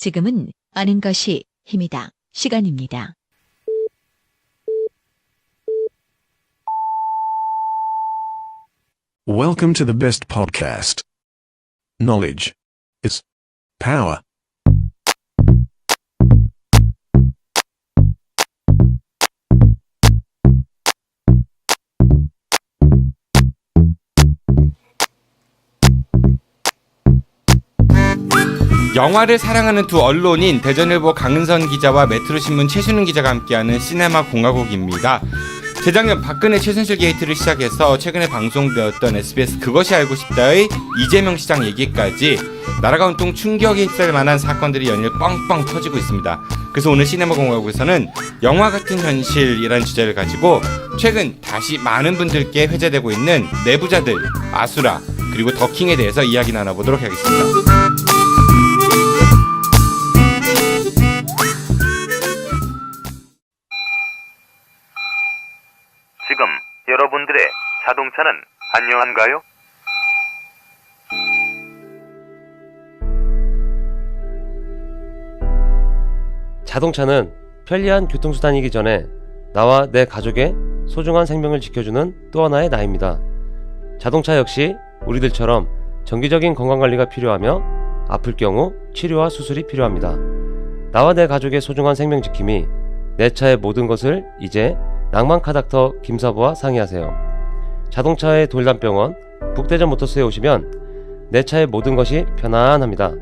지금은 아는 것이 힘이다. 시간입니다. Welcome to the best podcast. Knowledge is power. 영화를 사랑하는 두 언론인 대전일보 강은선 기자와 메트로신문 최순은 기자가 함께하는 시네마 공화국입니다. 재작년 박근혜 최순실 게이트를 시작해서 최근에 방송되었던 SBS 그것이 알고 싶다의 이재명 시장 얘기까지 나라가 온통 충격에 휩싸일 만한 사건들이 연일 뻥뻥 터지고 있습니다. 그래서 오늘 시네마 공화국에서는 영화 같은 현실이라는 주제를 가지고 최근 다시 많은 분들께 회자되고 있는 내부자들, 아수라, 그리고 더킹에 대해서 이야기 나눠보도록 하겠습니다. 지금 여러분들의 자동차는 안녕한가요? 자동차는 편리한 교통수단이기 전에 나와 내 가족의 소중한 생명을 지켜주는 또 하나의 나입니다. 자동차 역시 우리들처럼 정기적인 건강관리가 필요하며 아플 경우 치료와 수술이 필요합니다. 나와 내 가족의 소중한 생명 지킴이 내 차의 모든 것을 이제 낭만카닥터 김사부와 상의하세요. 자동차의 돌담병원 북대전 모터스에 오시면 내 차의 모든 것이 편안합니다.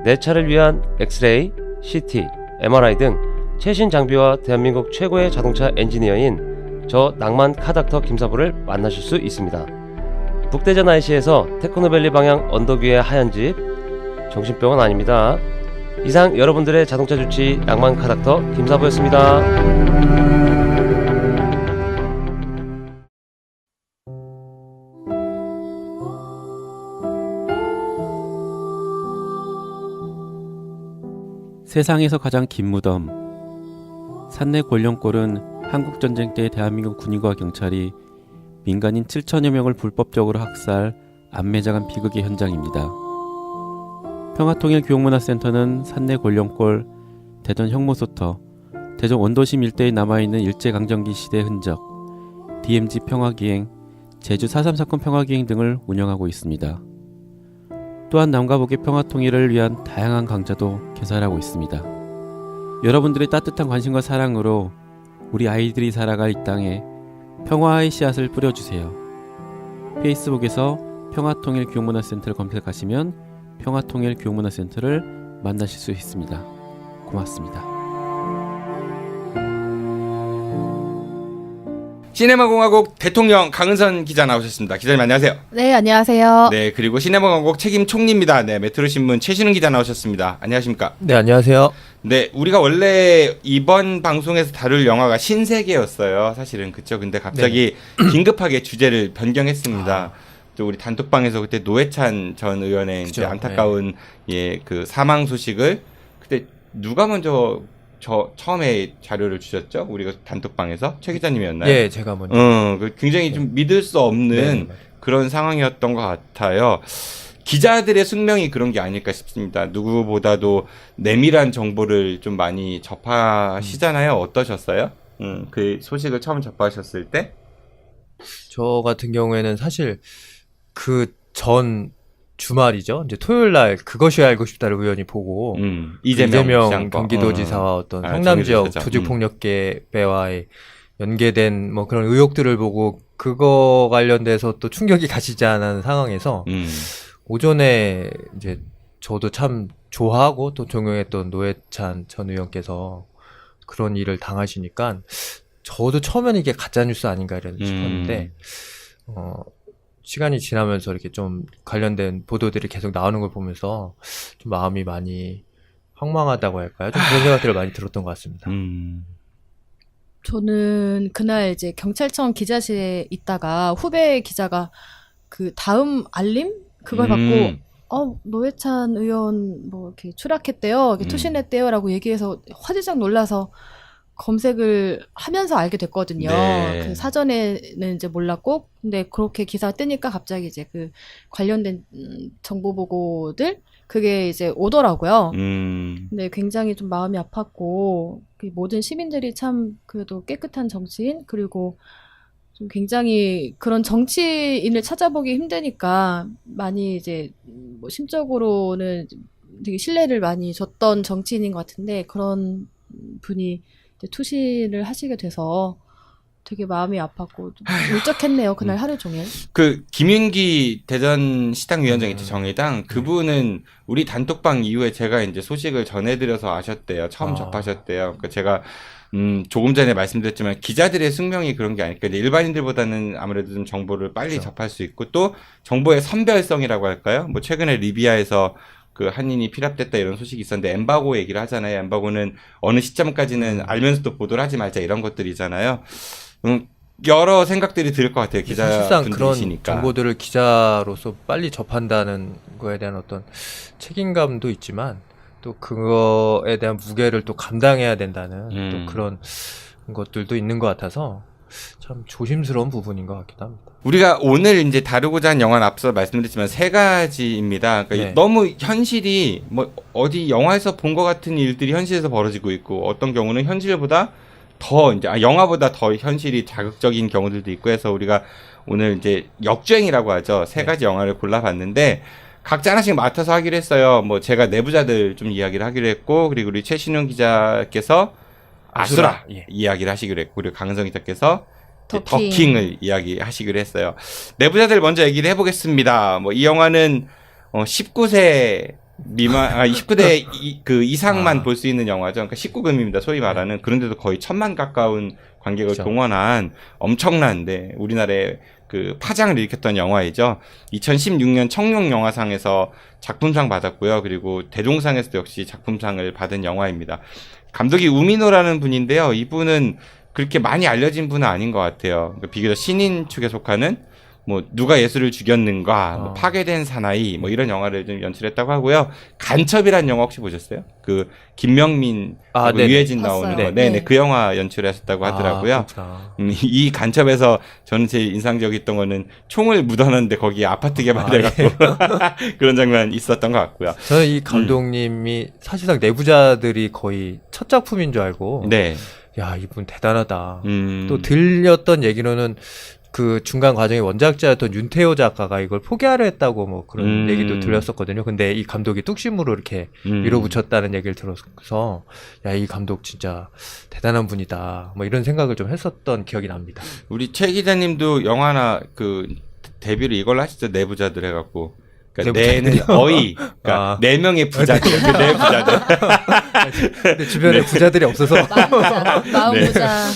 내 차를 위한 엑스레이, CT, MRI 등 최신 장비와 대한민국 최고의 자동차 엔지니어인 저 낭만카닥터 김사부를 만나실 수 있습니다. 북대전 IC에서 테크노밸리 방향 언덕 위의 하얀 집, 정신병원 아닙니다. 이상 여러분들의 자동차 주치 낭만카닥터 김사부였습니다. 세상에서 가장 긴 무덤. 산내 골령골은 한국전쟁 때 대한민국 군인과 경찰이 민간인 7천여 명을 불법적으로 학살, 안매장한 비극의 현장입니다. 평화통일교육문화센터는 산내 골령골, 대전 형무소터, 대전 원도심 일대에 남아있는 일제강점기 시대 흔적, DMZ 평화기행, 제주 4.3 사건 평화기행 등을 운영하고 있습니다. 또한 남과 북의 평화통일을 위한 다양한 강좌도 개설하고 있습니다. 여러분들의 따뜻한 관심과 사랑으로 우리 아이들이 살아갈 이 땅에 평화의 씨앗을 뿌려주세요. 페이스북에서 평화통일교육문화센터를 검색하시면 평화통일교육문화센터를 만나실 수 있습니다. 고맙습니다. 시네마 공화국 대통령 강은선 기자 나오셨습니다. 기자님 안녕하세요. 네, 안녕하세요. 네, 그리고 시네마 공화국 책임 총리입니다. 네, 메트로신문 최순은 기자 나오셨습니다. 안녕하십니까? 네, 안녕하세요. 네, 우리가 원래 이번 방송에서 다룰 영화가 신세계였어요. 사실은 그쵸. 근데 갑자기 긴급하게 주제를 변경했습니다. 또 우리 단톡방에서 그때 노회찬 전 의원의 이제 안타까운 그 사망 소식을 그때 누가 먼저 처음에 자료를 주셨죠? 우리가 단톡방에서 최 기자님이었나요? 네, 제가 먼저. 굉장히 좀 믿을 수 없는 그런 상황이었던 것 같아요. 기자들의 숙명이 그런 게 아닐까 싶습니다. 누구보다도 내밀한 정보를 좀 많이 접하시잖아요. 어떠셨어요? 그 소식을 처음 접하셨을 때? 저 같은 경우에는 사실 그 전 주말이죠. 이제 토요일 날 그것이 알고 싶다를 우연히 보고 이재명 경기도지사와 어떤 성남 지역 조직폭력계와의 연계된 뭐 그런 의혹들을 보고 그거 관련돼서 또 충격이 가시지 않은 상황에서 오전에 이제 저도 참 좋아하고 또 존경했던 노회찬 전 의원께서 그런 일을 당하시니까 저도 처음에는 이게 가짜뉴스 아닌가 싶었는데 시간이 지나면서 이렇게 좀 관련된 보도들이 계속 나오는 걸 보면서 좀 마음이 많이 황망하다고 할까요? 좀 그런 생각들을 많이 들었던 것 같습니다. 저는 그날 이제 경찰청 기자실에 있다가 후배 기자가 그 다음 알림? 그걸 받고 노회찬 의원 뭐 이렇게 추락했대요. 이렇게 투신했대요라고 얘기해서 화들짝 놀라서 검색을 하면서 알게 됐거든요. 네. 그 사전에는 이제 몰랐고, 근데 그렇게 기사가 뜨니까 갑자기 이제 그 관련된 정보 보고들 그게 이제 오더라고요. 네, 굉장히 좀 마음이 아팠고 그 모든 시민들이 참 그래도 깨끗한 정치인 그리고 좀 굉장히 그런 정치인을 찾아보기 힘드니까 많이 이제 뭐 심적으로는 되게 신뢰를 많이 줬던 정치인인 것 같은데 그런 분이 이제 투신을 하시게 돼서 되게 마음이 아팠고 좀 울적했네요. 그날 하루 종일. 그 김윤기 대전시당 위원장 있죠, 정의당. 그분은 우리 단톡방 이후에 제가 이제 소식을 전해드려서 아셨대요. 처음 접하셨대요. 그러니까 제가 조금 전에 말씀드렸지만 기자들의 숙명이 그런 게 아닐까. 일반인들보다는 아무래도 좀 정보를 빨리 그렇죠. 접할 수 있고 또 정보의 선별성이라고 할까요? 뭐 최근에 리비아에서 그 한인이 피랍됐다 이런 소식이 있었는데 엠바고 얘기를 하잖아요. 엠바고는 어느 시점까지는 알면서도 보도를 하지 말자 이런 것들이잖아요. 여러 생각들이 들 것 같아요. 사실상 그런 기자분들이시니까. 정보들을 기자로서 빨리 접한다는 거에 대한 어떤 책임감도 있지만 또 그거에 대한 무게를 또 감당해야 된다는 또 그런 것들도 있는 것 같아서 참 조심스러운 부분인 것 같기도 합니다. 우리가 오늘 이제 다루고자 한 영화는 앞서 말씀드렸지만 세 가지입니다. 그러니까 네. 너무 현실이 뭐 어디 영화에서 본 것 같은 일들이 현실에서 벌어지고 있고 어떤 경우는 현실보다 더 이제 영화보다 더 현실이 자극적인 경우들도 있고 해서 우리가 오늘 이제 역주행이라고 하죠. 세 가지 영화를 골라봤는데 각자 하나씩 맡아서 하기로 했어요. 뭐 제가 내부자들 좀 이야기를 하기로 했고 그리고 우리 최신용 기자께서 아수라 이야기를 하시기로 했고 그리고 강은성 기자께서 더킹을 이야기하시기로 했어요. 내부자들 먼저 얘기를 해보겠습니다. 뭐 이 영화는 19세 미만 19대 그 이상만 볼 수 있는 영화죠. 그러니까 19금입니다. 소위 말하는. 그런데도 거의 1,000만 가까운 관객을 그렇죠. 동원한 엄청난데 우리나라에 그 파장을 일으켰던 영화이죠. 2016년 청룡영화상에서 작품상 받았고요. 그리고 대종상에서도 역시 작품상을 받은 영화입니다. 감독이 우미노라는 분인데요. 이분은 그렇게 많이 알려진 분은 아닌 것 같아요. 그러니까 비교적 신인 축에 속하는 뭐 누가 예수를 죽였는가, 뭐 파괴된 사나이, 뭐 이런 영화를 좀 연출했다고 하고요. 간첩이라는 영화 혹시 보셨어요? 그 김명민, 유해진 나오는 거, 네네 그 영화 연출하셨다고 하더라고요. 이 간첩에서 저는 제일 인상적이었던 거는 총을 묻어놨는데 거기에 아파트 개발돼갖고 그런 장면 있었던 것 같고요. 저는 이 감독님이 사실상 내부자들이 거의 첫 작품인 줄 알고, 네. 야 이분 대단하다. 또 들렸던 얘기로는 그 중간 과정에 원작자였던 윤태호 작가가 이걸 포기하려 했다고 뭐 그런 얘기도 들렸었거든요. 근데 이 감독이 뚝심으로 이렇게 밀어붙였다는 얘기를 들어서 야, 이 감독 진짜 대단한 분이다. 뭐 이런 생각을 좀 했었던 기억이 납니다. 우리 최 기자님도 영화나 그 데뷔를 이걸로 하시죠. 내부자들 해갖고. 그러니까 내는 어이, 그러니까 4명의 부자들, 그 네 부자들. 근데 주변에 부자들이 없어서 마음 부자.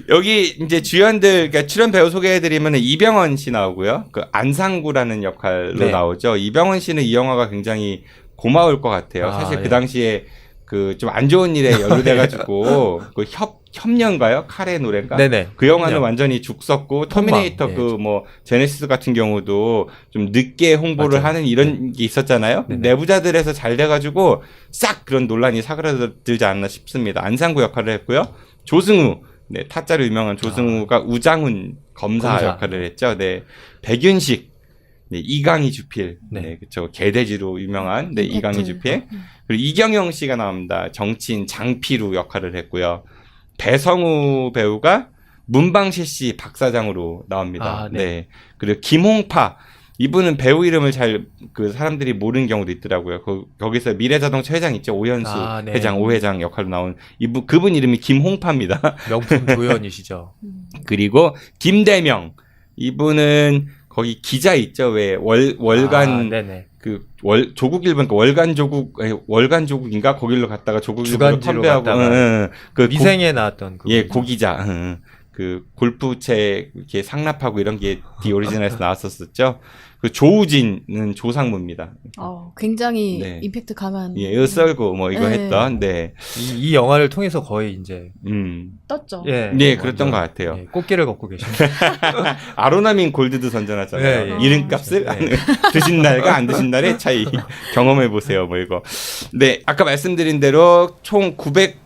여기 이제 주연들, 그러니까 출연 배우 소개해드리면 이병헌 씨 나오고요. 그 안상구라는 역할로 나오죠. 이병헌 씨는 이 영화가 굉장히 고마울 것 같아요. 사실 그 당시에 그 좀 안 좋은 일에 연루돼가지고 그 협년가요? 칼의 노래인가? 네네. 그 영화는 완전히 죽었고 터미네이터 그 뭐 제네시스 같은 경우도 좀 늦게 홍보를 하는 이런 게 있었잖아요. 내부자들에서 잘 돼가지고 싹 그런 논란이 사그라들지 않나 싶습니다. 안상구 역할을 했고요. 조승우, 네 타짜로 유명한 조승우가 우장훈 검사 역할을 했죠. 네 백윤식. 네, 이강희 주필. 네, 그쵸. 개돼지로 유명한, 네, 이강희 주필. 그리고 이경영 씨가 나옵니다. 정치인 장피루 역할을 했고요. 배성우 배우가 문방실 씨 박사장으로 나옵니다. 네. 그리고 김홍파. 이분은 배우 이름을 잘 그 사람들이 모르는 경우도 있더라고요. 거기서 미래자동차 회장 있죠. 오현수 회장, 오 회장 역할로 나온 그분 이름이 김홍파입니다. 명품 조연이시죠. 그리고 김대명. 이분은 거기 기자 있죠. 왜 월간 조국일보 월간 조국인가 거길로 갔다가 조국일보로 컴배하고 그 미생에 나왔던 고기자 그 골프채 이렇게 상납하고 이런 게 디오리지널에서 나왔었죠. 그 조우진은 조상무입니다. 굉장히 임팩트 강한. 예, 썰고 뭐 이거 했던. 네. 이 영화를 통해서 거의 이제 떴죠. 네, 그랬던 것 같아요. 꽃길을 걷고 계십니다. 아로나민 골드도 선전하잖아요. 이름값을 드신 날과 안 드신 날의 차이 경험해 보세요. 뭐 이거. 네, 아까 말씀드린 대로 총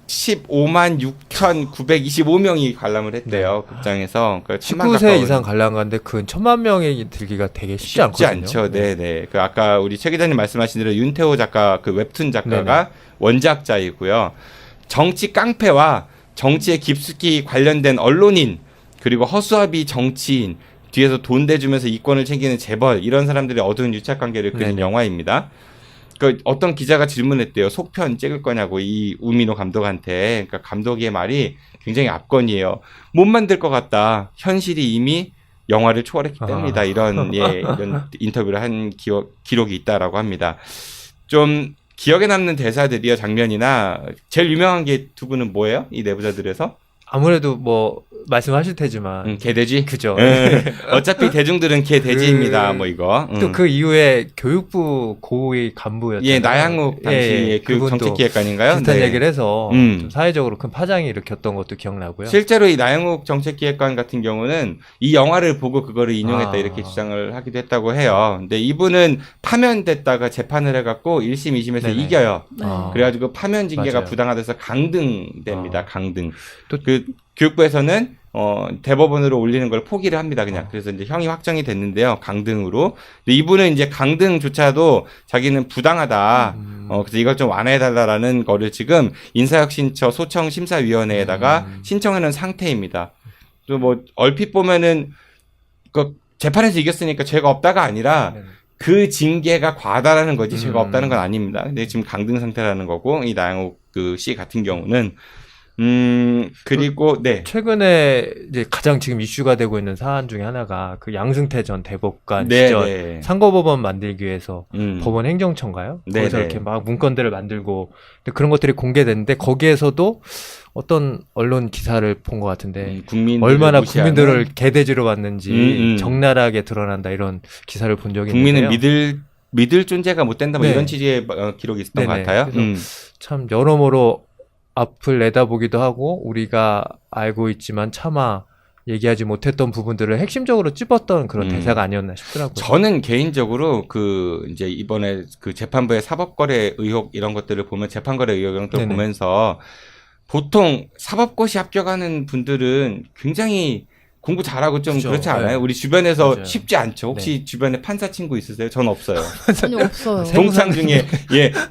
15만 6,925명이 관람을 했대요. 극장에서. 그러니까 19세 이상 관람가인데 그 1,000만 명이 들기가 되게 쉽지 않거든요. 않죠. 네네. 그 아까 우리 최 기자님 말씀하신 대로 윤태호 작가, 그 웹툰 작가가 네네. 원작자이고요. 정치 깡패와 정치에 깊숙이 관련된 언론인, 그리고 허수아비 정치인, 뒤에서 돈 대주면서 이권을 챙기는 재벌, 이런 사람들의 어두운 유착관계를 그린 네네. 영화입니다. 그 어떤 기자가 질문했대요. 속편 찍을 거냐고, 이 우민호 감독한테. 그러니까 감독의 말이 굉장히 압권이에요. 못 만들 것 같다. 현실이 이미 영화를 초월했기 때문이다. 이런 인터뷰를 한 기록이 있다라고 합니다. 좀 기억에 남는 대사들이요, 장면이나 제일 유명한 게 두 분은 뭐예요? 이 내부자들에서? 아무래도 뭐 말씀하실 테지만 개돼지? 그죠. 어차피 대중들은 개돼지입니다. 뭐 이거. 또 그 이후에 교육부 고위 간부였잖아요. 예, 나양욱 당시 교육정책기획관인가요? 비슷한 얘기를 해서 좀 사회적으로 큰 파장이 일으켰던 것도 기억나고요. 실제로 이 나양욱 정책기획관 같은 경우는 이 영화를 보고 그거를 인용했다 이렇게 주장을 하기도 했다고 해요. 근데 이분은 파면됐다가 재판을 해갖고 1심, 2심에서 네네. 이겨요. 그래가지고 파면 징계가 맞아요. 부당하돼서 강등됩니다. 강등. 또 그 교육부에서는 대법원으로 올리는 걸 포기를 합니다. 그냥. 그래서 이제 형이 확정이 됐는데요. 강등으로. 근데 이분은 이제 강등조차도 자기는 부당하다. 그래서 이걸 좀 완화해달라는 거를 지금 인사혁신처 소청심사위원회에다가 신청해 놓은 상태입니다. 또 뭐 얼핏 보면은 그 재판에서 이겼으니까 죄가 없다가 아니라 그 징계가 과다라는 거지 죄가 없다는 건 아닙니다. 근데 지금 강등 상태라는 거고, 이 나양욱 그 씨 같은 경우는 그리고, 네. 최근에 이제 가장 지금 이슈가 되고 있는 사안 중에 하나가 그 양승태 전 대법관 네, 시절 네. 상고법원 만들기 위해서 법원 행정처인가요? 네, 거기서 네. 이렇게 막 문건들을 만들고 그런 것들이 공개됐는데 거기에서도 어떤 언론 기사를 본 것 같은데 얼마나 국민들을 개돼지로 봤는지 적나라하게 드러난다 이런 기사를 본 적이 국민은 있는데요. 믿을 존재가 못 된다 뭐 네. 이런 취지의 기록이 있었던 것 같아요. 참 여러모로 앞을 내다보기도 하고 우리가 알고 있지만 차마 얘기하지 못했던 부분들을 핵심적으로 찝었던 그런 대사가 아니었나 싶더라고요. 저는 개인적으로 이제 이번에 그 재판부의 사법거래 의혹 이런 것들을 보면 재판거래 의혹 이런 것들을 보면서 보통 사법고시 합격하는 분들은 굉장히 공부 잘하고 좀 그렇죠. 그렇지 않아요? 네. 우리 주변에서 맞아요. 쉽지 않죠. 혹시 주변에 판사 친구 있으세요? 전 없어요. 아니 없어요. 동창 중에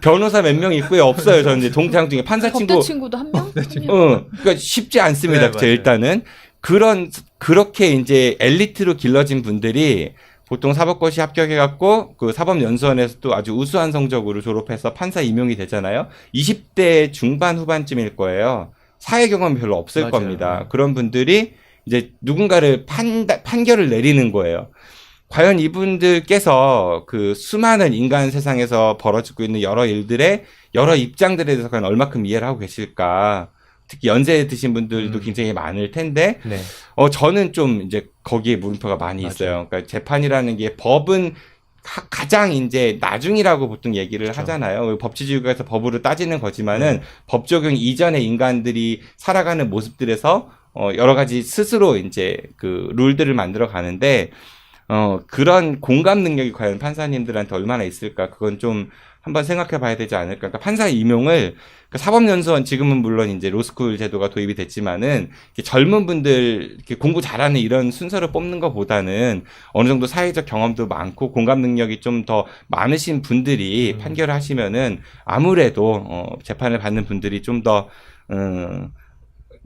변호사 몇 명 있고요. 없어요. 저는 이제 동창 중에 판사 친구도 한 명? 그러니까 쉽지 않습니다. 네, 일단은 그렇게 이제 엘리트로 길러진 분들이 보통 사법고시 합격해갖고 그 사법연수원에서 또 아주 우수한 성적으로 졸업해서 판사 임용이 되잖아요. 20대 중반 후반쯤일 거예요. 사회 경험이 별로 없을 맞아요. 겁니다. 그런 분들이 이제 누군가를 판결을 내리는 거예요. 과연 이분들께서 그 수많은 인간 세상에서 벌어지고 있는 여러 일들의 여러 입장들에 대해서 과연 얼마큼 이해를 하고 계실까. 특히 연세 드신 분들도 굉장히 많을 텐데, 네. 저는 좀 이제 거기에 물음표가 많이 맞아요. 있어요. 그러니까 재판이라는 게 법은 가장 이제 나중이라고 보통 얘기를 그렇죠. 하잖아요. 법치주의국에서 법으로 따지는 거지만은 법 적용 이전의 인간들이 살아가는 모습들에서 여러 가지 스스로 이제 그 룰들을 만들어 가는데, 그런 공감 능력이 과연 판사님들한테 얼마나 있을까? 그건 좀 한번 생각해 봐야 되지 않을까? 그러니까 판사 임용을 사법연수원 지금은 물론 이제 로스쿨 제도가 도입이 됐지만은 젊은 분들 이렇게 공부 잘하는 이런 순서를 뽑는 것보다는 어느 정도 사회적 경험도 많고 공감 능력이 좀 더 많으신 분들이 판결을 하시면은 아무래도 재판을 받는 분들이 좀 더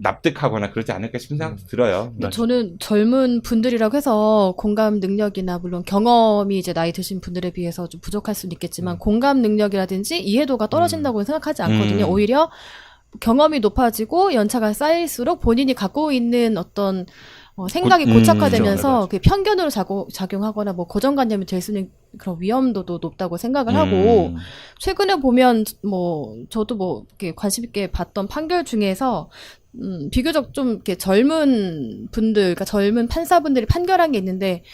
납득하거나 그러지 않을까 싶은 생각도 들어요. 저는 젊은 분들이라고 해서 공감 능력이나 물론 경험이 이제 나이 드신 분들에 비해서 좀 부족할 수는 있겠지만 공감 능력이라든지 이해도가 떨어진다고 생각하지 않거든요. 오히려 경험이 높아지고 연차가 쌓일수록 본인이 갖고 있는 어떤 생각이 고착화되면서 그 편견으로 작용하거나 뭐 고정관념이 될 수 있는 그런 위험도도 높다고 생각을 하고 최근에 보면 뭐 저도 뭐 이렇게 관심 있게 봤던 판결 중에서 비교적 좀 이렇게 젊은 분들, 그러니까 젊은 판사분들이 판결한 게 있는데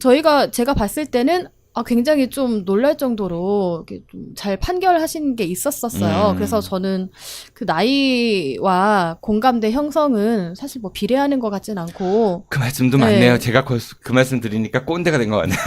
제가 봤을 때는 굉장히 좀 놀랄 정도로 좀 잘 판결하신 게 있었어요. 그래서 저는 그 나이와 공감대 형성은 사실 뭐 비례하는 것 같진 않고. 그 말씀도 맞네요. 제가 그 말씀 드리니까 꼰대가 된 것 같네요.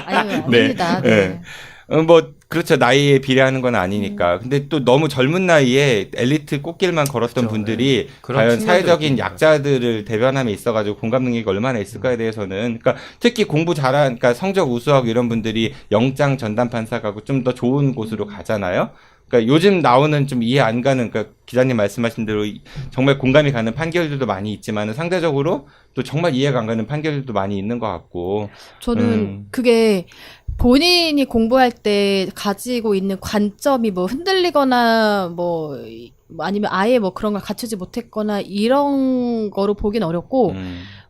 아니요, 아닙니다. 네. 뭐 그렇죠. 나이에 비례하는 건 아니니까. 근데 또 너무 젊은 나이에 엘리트 꽃길만 걸었던 그렇죠. 분들이 그런 과연 측면도 사회적인 있습니다. 약자들을 대변함에 있어가지고 공감 능력이 얼마나 있을까에 대해서는, 그러니까 특히 공부 잘한, 그러니까 성적 우수하고 이런 분들이 영장 전담 판사 가고 좀 더 좋은 곳으로 가잖아요. 그러니까 요즘 나오는 좀 이해 안 가는, 그러니까 기자님 말씀하신 대로 정말 공감이 가는 판결들도 많이 있지만 상대적으로 또 정말 이해가 안 가는 판결들도 많이 있는 것 같고. 저는 그게 본인이 공부할 때 가지고 있는 관점이 뭐 흔들리거나 뭐 아니면 아예 뭐 그런 걸 갖추지 못했거나 이런 거로 보긴 어렵고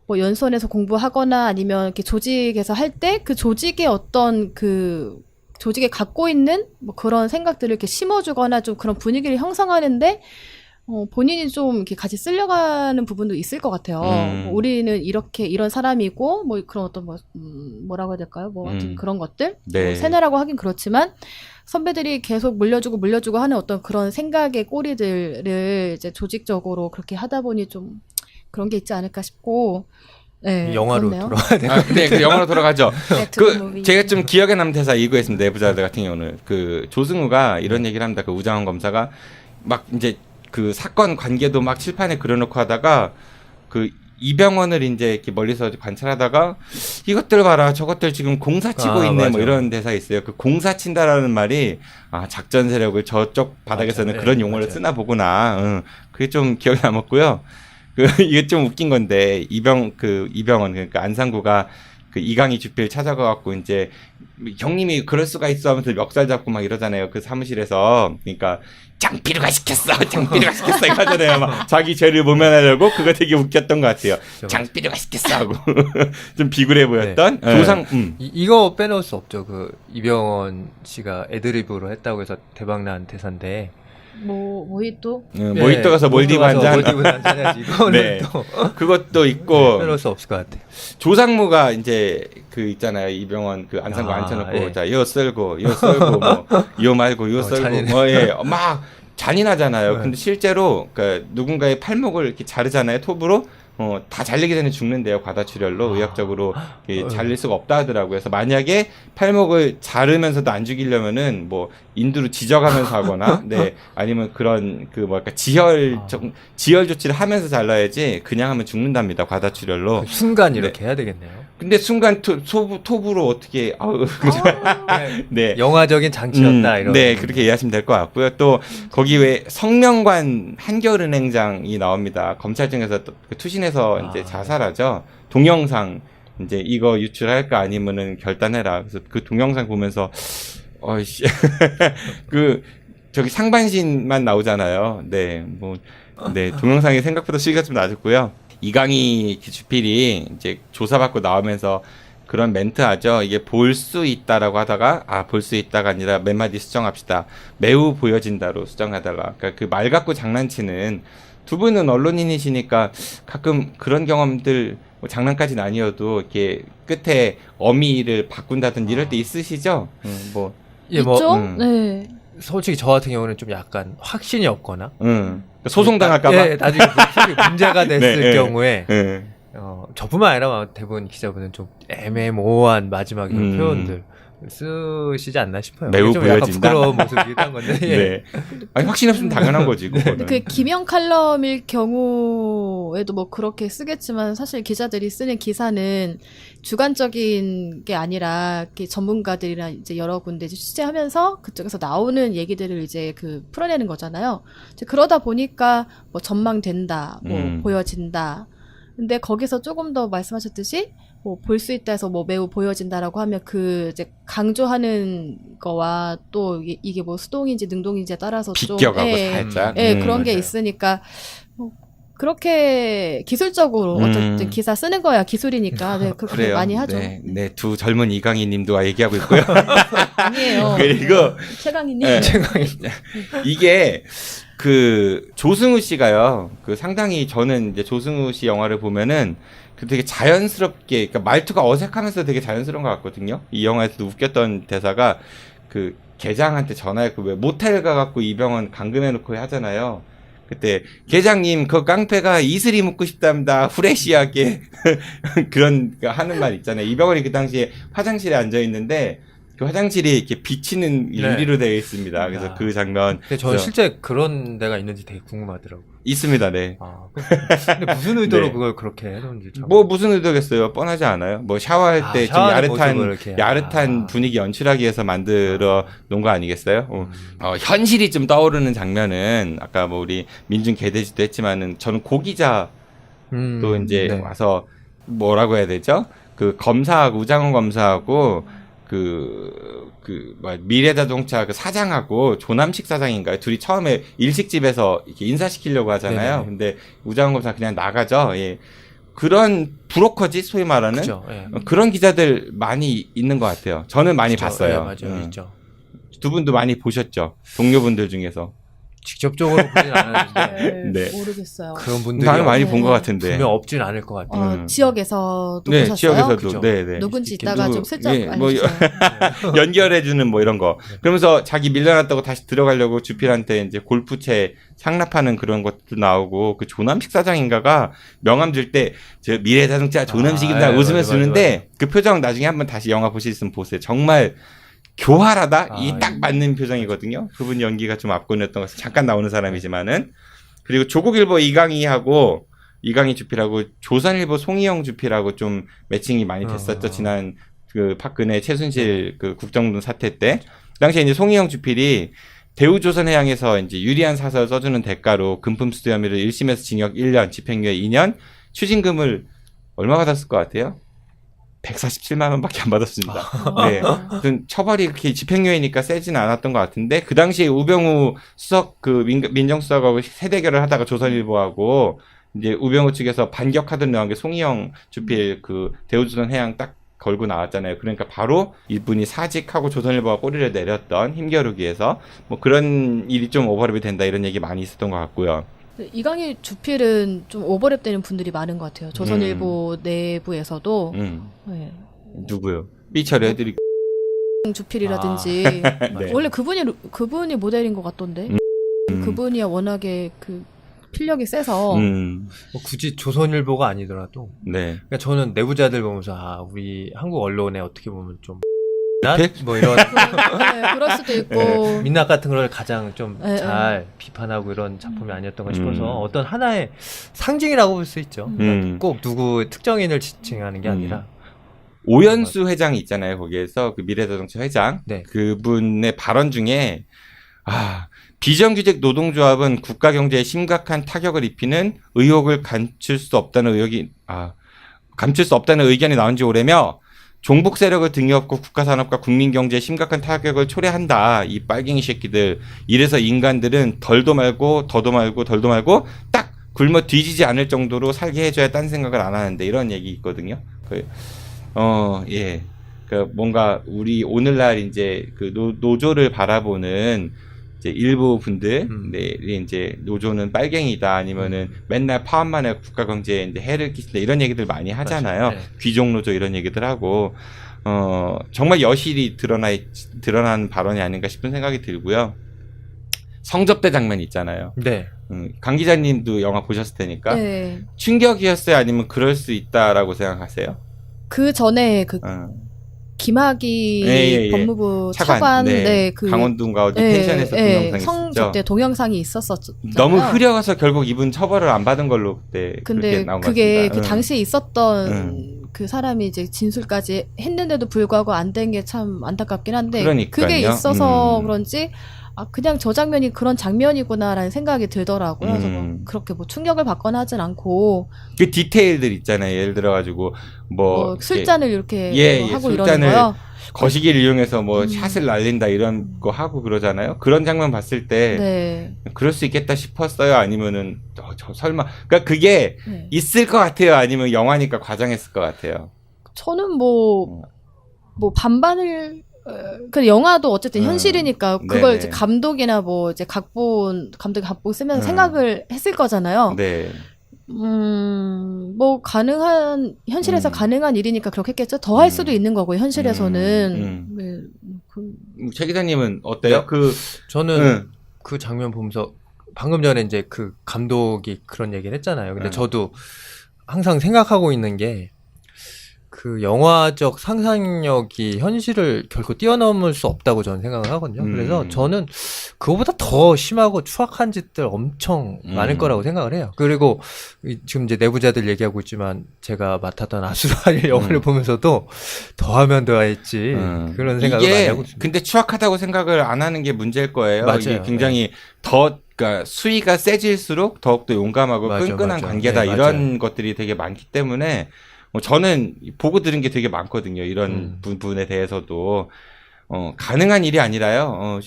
뭐 연수원에서 공부하거나 아니면 이렇게 조직에서 할 때 그 조직의 어떤 그 조직에 갖고 있는 뭐 그런 생각들을 이렇게 심어주거나 좀 그런 분위기를 형성하는데 본인이 좀 이렇게 같이 쓸려가는 부분도 있을 것 같아요. 우리는 이렇게 이런 사람이고 뭐 그런 어떤 뭐 뭐라고 해야 될까요? 뭐 하여튼 그런 것들 네. 뭐 세뇌라고 하긴 그렇지만 선배들이 계속 물려주고 하는 어떤 그런 생각의 꼬리들을 이제 조직적으로 그렇게 하다 보니 좀 그런 게 있지 않을까 싶고. 네, 영화로 그렇네요. 돌아가야 될 것 같아요. 네, 그 영화로 돌아가죠. 그 제가 좀 기억에 남는 대사 이거였습니다. 내부자들 같은 경우는 그 조승우가 이런 얘기를 합니다. 그 우장원 검사가 막 이제 그 사건 관계도 막 칠판에 그려놓고 하다가 그 이병헌을 이제 이렇게 멀리서 관찰하다가 이것들 봐라, 저것들 지금 공사 치고 있네, 맞아. 뭐 이런 대사 있어요. 그 공사 친다라는 말이 작전 세력을 저쪽 바닥에서는 맞아. 그런 네, 용어를 맞아요. 쓰나 보구나. 그게 좀 기억에 남았고요. 이게 좀 웃긴 건데 이병헌 그러니까 안상구가 그 이강희 주필 찾아가 갖고 이제 형님이 그럴 수가 있어 하면서 멱살 잡고 막 이러잖아요. 그 사무실에서. 그러니까 장비류가 시켰어 이거 하잖아요. 막 자기 죄를 모면하려고. 그거 되게 웃겼던 것 같아요. 장비류가 시켰어 하고 좀 비굴해 보였던. 네. 조상 이거 빼놓을 수 없죠. 그 이병헌 씨가 애드리브로 했다고 해서 대박난 대사인데. 모히또? 모히또 가서 몰디브 한 잔. 몰디브 한 잔 해야지. 이거는 네. 또 그것도 있고. 빼놓을 수 없을 것 같아요. 조상무가 이제 그 있잖아요. 이병헌 그 안상구 앉혀놓고 예. 자, 요 썰고 뭐, 요 말고 요 썰고 잔인해. 뭐, 예, 막 잔인하잖아요. 네. 근데 실제로 그 누군가의 팔목을 이렇게 자르잖아요. 톱으로. 다 잘리기 전에 죽는데요. 과다출혈로 의학적으로 잘릴 수가 없다 하더라고요. 그래서 만약에 팔목을 자르면서도 안 죽이려면은 뭐 인두로 지져가면서 하거나, 네, 아니면 그런 그 뭐랄까 지혈 조치를 하면서 잘라야지 그냥 하면 죽는답니다. 과다출혈로. 그 순간 이렇게 해야 되겠네요. 근데 순간 톱으로 어떻게 네. 영화적인 장치였다 이런. 네, 그렇게 이해하시면 될 것 같고요. 또 거기 왜 성명관 한겨은행장이 나옵니다. 검찰청에서 또 투신해서 이제 자살하죠. 동영상 이제 이거 유출할까 아니면은 결단해라. 그래서 그 동영상 보면서 어이씨 그 저기 상반신만 나오잖아요. 네, 뭐 네, 동영상이 생각보다 수위가 좀 낮았고요. 이강희 주필이 이제 조사받고 나오면서 그런 멘트 하죠. 이게 볼 수 있다라고 하다가 볼 수 있다가 아니라 몇 마디 수정합시다. 매우 보여진다로 수정하다가, 그러니까 그 말 갖고 장난치는, 두 분은 언론인이시니까 가끔 그런 경험들 뭐 장난까지는 아니어도 이렇게 끝에 어미를 바꾼다든지 이럴 때 있으시죠? 뭐 예, 있죠? 네. 솔직히 저 같은 경우는 좀 약간 확신이 없거나 소송당할까봐. 예, 나중에 문제가 됐을 네, 경우에 네. 저뿐만 아니라 대부분 기자분은 좀 애매모호한 마지막 이런 표현들 쓰시지 않나 싶어요. 매우 좀 약간 보여진다. 부끄러운 모습이긴 한 건데. 예. 네. 아니, 확신 없으면 당연한 거지. 그거는. 그 기명 칼럼일 경우에도 뭐 그렇게 쓰겠지만 사실 기자들이 쓰는 기사는 주관적인 게 아니라 이렇게 전문가들이랑 이제 여러 군데 이제 취재하면서 그쪽에서 나오는 얘기들을 이제 그 풀어내는 거잖아요. 이제 그러다 보니까 뭐 전망된다, 뭐 보여진다. 근데 거기서 조금 더 말씀하셨듯이 뭐 볼 수 있다 해서 뭐 매우 보여진다라고 하면 그 이제 강조하는 거와 또 이게 뭐 수동인지 능동인지에 따라서 좀 비껴가고 살짝. 그런 게 맞아요. 있으니까 뭐 그렇게 기술적으로 어쨌든 기사 쓰는 거야 기술이니까 네, 그렇게 그래요. 많이 하죠. 네, 두 젊은 이강희 님도 얘기하고 있고요. 아니에요. 그리고 최강희님. 네. 이게 그 조승우 씨가요. 그 상당히 저는 이제 조승우 씨 영화를 보면은 그 되게 자연스럽게, 그러니까 말투가 어색하면서 되게 자연스러운 것 같거든요. 이 영화에서도 웃겼던 대사가 그 계장한테 전화해, 그 왜 모텔 가갖고 이병헌 감금해놓고 하잖아요. 그때 계장님 그 깡패가 이슬이 묻고 싶답니다. 후레쉬하게 그런 하는 말 있잖아요. 이병헌이 그 당시에 화장실에 앉아 있는데 그 화장실이 이렇게 비치는 유리로 되어 있습니다. 그래서 그 장면. 근데 저는 실제 그런 데가 있는지 되게 궁금하더라고요. 있습니다, 네. 근데 무슨 의도로 네. 그걸 그렇게 해놓은지. 뭐 무슨 의도겠어요? 뻔하지 않아요? 뭐 샤워할 때 좀 야릇한 분위기 연출하기 위해서 만들어 놓은 거 아니겠어요? 현실이 좀 떠오르는 장면은 아까 뭐 우리 민준 개돼지도 했지만은 저는 고기자 또 이제 네. 와서 뭐라고 해야 되죠? 그 검사하고 우장훈 검사하고 미래자동차 그 사장하고 조남식 사장인가요? 둘이 처음에 일식집에서 이렇게 인사시키려고 하잖아요. 네네. 근데 우장훈 검사 그냥 나가죠. 예. 그런 브로커지 소위 말하는 그죠, 예. 그런 기자들 많이 있는 것 같아요. 저는 많이 그죠, 봤어요. 예, 맞아요, 있죠. 두 분도 많이 보셨죠? 동료분들 중에서. 직접적으로 보진 않았는데 네. 모르겠어요. 그런 분들이 나는 많이 본 것 같은데. 분명 없진 않을 것 같아요. 지역에서도 네, 보셨어요? 지역에서도. 그죠. 네. 누군지 이따가 좀 슬쩍 예, 뭐 알려주세요. 연결해주는 뭐 이런 거. 그러면서 자기 밀려났다고 다시 들어가려고 주필한테 이제 골프채 상납하는 그런 것도 나오고 그 조남식 사장인가가 명함 줄 때 저 미래자동차 조남식입니다 웃으면서 주는데 그 표정 나중에 한번 다시 영화 보실 수 있으면 보세요. 정말 교활하다? 이 딱 맞는 표정이거든요. 그분 연기가 좀 압권이었던 것은 잠깐 나오는 사람이지만은. 그리고 조국일보 이강희하고 이강희 주필하고 조선일보 송희영 주필하고 좀 매칭이 많이 됐었죠. 지난 그 박근혜 최순실 그 국정농단 사태 때. 그 당시에 이제 송희영 주필이 대우조선해양에서 이제 유리한 사설 써주는 대가로 금품 수수 혐의로 1심에서 징역 1년, 집행유예 2년, 추징금을 얼마 받았을 것 같아요? 147만 원밖에 안 받았습니다. 네. 처벌이 그렇게 집행유예니까 세지는 않았던 것 같은데, 그 당시에 우병우 수석, 민정수석하고 세대결을 하다가 조선일보하고, 이제 우병우 측에서 반격 카드를 나온 게 송희영 주필 대우조선해양 딱 걸고 나왔잖아요. 그러니까 바로 이분이 사직하고 조선일보가 꼬리를 내렸던 힘겨루기에서 뭐 그런 일이 좀 오버랩이 된다 이런 얘기 많이 있었던 것 같고요. 이강희 주필은 좀 오버랩되는 분들이 많은 것 같아요. 조선일보 내부에서도. 네. 누구요? 삐처리 해드릴게요. 주필이라든지. 네. 원래 그분이 모델인 것 같던데. 그분이 워낙에 필력이 세서. 뭐 굳이 조선일보가 아니더라도. 네. 그러니까 저는 내부자들 보면서 우리 한국 언론에 어떻게 보면 좀 뭐 이런 그럴 수도 있고 민낯 같은 걸 가장 좀 잘 비판하고 이런 작품이 아니었던가 싶어서 어떤 하나의 상징이라고 볼 수 있죠. 그러니까 꼭 누구 특정인을 지칭하는 게 아니라 오연수 회장이 있잖아요. 거기에서 그 미래자동차 회장 네. 그분의 발언 중에 비정규직 노동조합은 국가 경제에 심각한 타격을 입히는 의혹을 감출 수 없다는 의견이 나온 지 오래며 종북 세력을 등에 업고 국가산업과 국민경제에 심각한 타격을 초래한다. 이 빨갱이 새끼들. 이래서 인간들은 덜도 말고 더도 말고 덜도 말고 딱 굶어 뒤지지 않을 정도로 살게 해줘야 딴 생각을 안 하는데 이런 얘기 있거든요. 예. 뭔가 우리 오늘날 이제 노조를 바라보는 이제 일부 분들이 이제 노조는 빨갱이다 아니면은 맨날 파업만 해 국가 경제에 이제 해를 끼친다 이런 얘기들 많이 하잖아요. 네. 귀족 노조 이런 얘기들 하고 정말 여실히 드러난 발언이 아닌가 싶은 생각이 들고요. 성접대 장면 있잖아요. 네. 강 기자님도 영화 보셨을 테니까 네. 충격이었어요, 아니면 그럴 수 있다라고 생각하세요? 그 전에 김학의 법무부 차관 강원도인가 어디 펜션에서 동영상이 성접대 동영상이 있었었죠. 너무 흐려서 결국 이분 처벌을 안 받은 걸로 그때 그렇게 나온 것 같습니다. 그게 그 당시에 있었던 그 사람이 이제 진술까지 했는데도 불구하고 안 된 게 참 안타깝긴 한데 그러니까요. 그게 있어서 그런지 그냥 저 장면이 그런 장면이구나라는 생각이 들더라고요. 그래서 그렇게 뭐 충격을 받거나 하진 않고 그 디테일들 있잖아요. 예를 들어가지고 뭐 술잔을 이렇게 하고 이러는 거요. 거시기를 이용해서 뭐 샷을 날린다 이런 거 하고 그러잖아요. 그런 장면 봤을 때 그럴 수 있겠다 싶었어요. 아니면은 설마 그러니까 그게 있을 것 같아요. 아니면 영화니까 과장했을 것 같아요. 저는 뭐 반반을 그 영화도 어쨌든 현실이니까 그걸 이제 감독이나 뭐 이제 감독이 각본 쓰면서 생각을 했을 거잖아요. 네. 뭐 가능한 현실에서 가능한 일이니까 그렇게 했겠죠. 더 할 수도 있는 거고 현실에서는. 최 기자님은 어때요? 네. 저는 그 장면 보면서 방금 전에 이제 그 감독이 그런 얘기를 했잖아요. 근데 저도 항상 생각하고 있는 게 그 영화적 상상력이 현실을 결코 뛰어넘을 수 없다고 저는 생각을 하거든요. 그래서 저는 그거보다 더 심하고 추악한 짓들 엄청 많을 거라고 생각을 해요. 그리고 지금 이제 내부자들 얘기하고 있지만 제가 맡았던 아수라의 영화를 보면서도 더하면 더했지 그런 생각을 많이 하고 있습니다. 근데 추악하다고 생각을 안 하는 게 문제일 거예요. 맞아요. 이게 굉장히 그러니까 수위가 세질수록 더욱더 용감하고 끈끈한 관계다 네, 이런 것들이 되게 많기 때문에 저는 보고 들은 게 되게 많거든요. 이런 부분에 대해서도 가능한 일이 아니라요.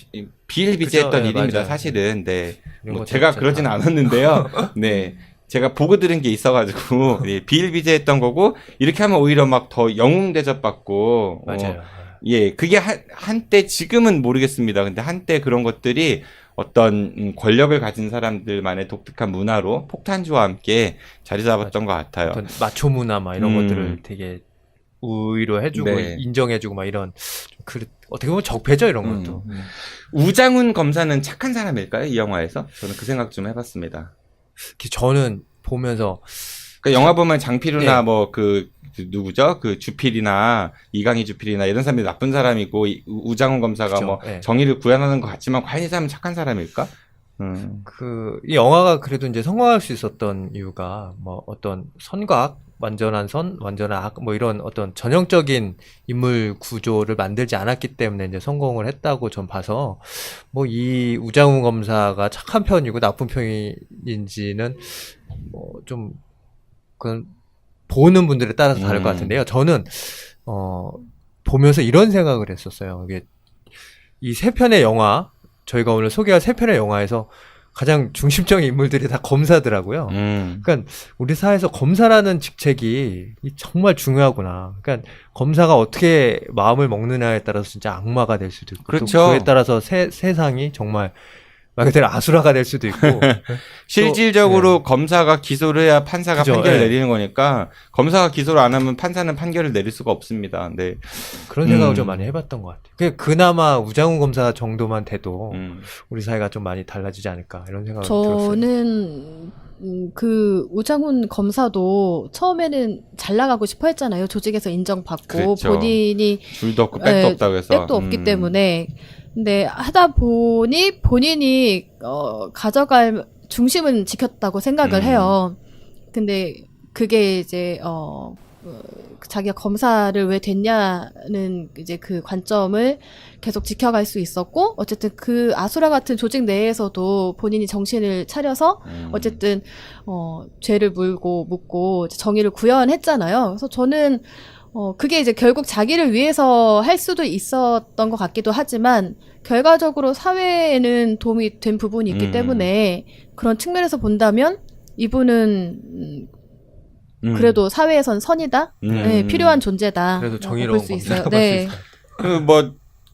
비일비재했던 네, 일입니다. 맞아요. 사실은. 네. 뭐 제가 그러진 않았는데요. 네. 제가 보고 들은 게 있어가지고 네, 비일비재했던 거고 이렇게 하면 오히려 막 더 영웅 대접받고 맞아요. 예, 그게 한때 지금은 모르겠습니다. 근데 한때 그런 것들이 어떤 권력을 가진 사람들만의 독특한 문화로 폭탄주와 함께 자리 잡았던 것 같아요. 어떤 마초 문화 막 이런 것들을 되게 우위로 해주고 네. 인정해주고 막 이런 어떻게 보면 적폐죠 이런 것도. 우장훈 검사는 착한 사람일까요? 이 영화에서? 저는 그 생각 좀 해봤습니다. 저는 보면서 그러니까 영화 보면 장필우나 네. 뭐 누구죠? 그 주필이나 이강희 주필이나 이런 사람이 나쁜 사람이고 우장훈 검사가 그쵸, 뭐 네. 정의를 구현하는 것 같지만 과연 이 사람은 착한 사람일까? 이 영화가 그래도 이제 성공할 수 있었던 이유가 뭐 어떤 선과 악, 완전한 선, 완전한 악, 뭐 이런 어떤 전형적인 인물 구조를 만들지 않았기 때문에 이제 성공을 했다고 전 봐서 뭐 이 우장훈 검사가 착한 편이고 나쁜 편인지는 뭐 좀 그건 보는 분들에 따라서 다를 것 같은데요. 저는 보면서 이런 생각을 했었어요. 이게 이 세 편의 영화, 저희가 오늘 소개할 세 편의 영화에서 가장 중심적인 인물들이 다 검사더라고요. 그러니까 우리 사회에서 검사라는 직책이 정말 중요하구나. 그러니까 검사가 어떻게 마음을 먹느냐에 따라서 진짜 악마가 될 수도 있고, 그렇죠. 또 그에 따라서 세상이 정말 말 그대로 아수라가 될 수도 있고. 실질적으로 네. 검사가 기소를 해야 판사가 그죠, 판결을 네. 내리는 거니까 검사가 기소를 안 하면 판사는 판결을 내릴 수가 없습니다. 네. 그런 생각을 좀 많이 해봤던 것 같아요. 그나마 우장훈 검사 정도만 돼도 우리 사회가 좀 많이 달라지지 않을까 이런 생각을 들었어요. 저는 그 우장훈 검사도 처음에는 잘 나가고 싶어 했잖아요. 조직에서 인정받고 그렇죠. 본인이 줄도 없고 백도 없다고 해서 백도 없기 때문에 근데 하다 보니 본인이 가져갈 중심은 지켰다고 생각을 해요. 근데 그게 이제 자기가 검사를 왜 됐냐는 이제 그 관점을 계속 지켜갈 수 있었고 어쨌든 그 아수라 같은 조직 내에서도 본인이 정신을 차려서 어쨌든 죄를 묻고 정의를 구현했잖아요. 그래서 저는 그게 이제 결국 자기를 위해서 할 수도 있었던 것 같기도 하지만 결과적으로 사회에는 도움이 된 부분이 있기 때문에 그런 측면에서 본다면 이분은 그래도 사회에선 선이다, 네, 필요한 존재다. 그래도 정의로운 볼 수 있어요. 검사라고 네.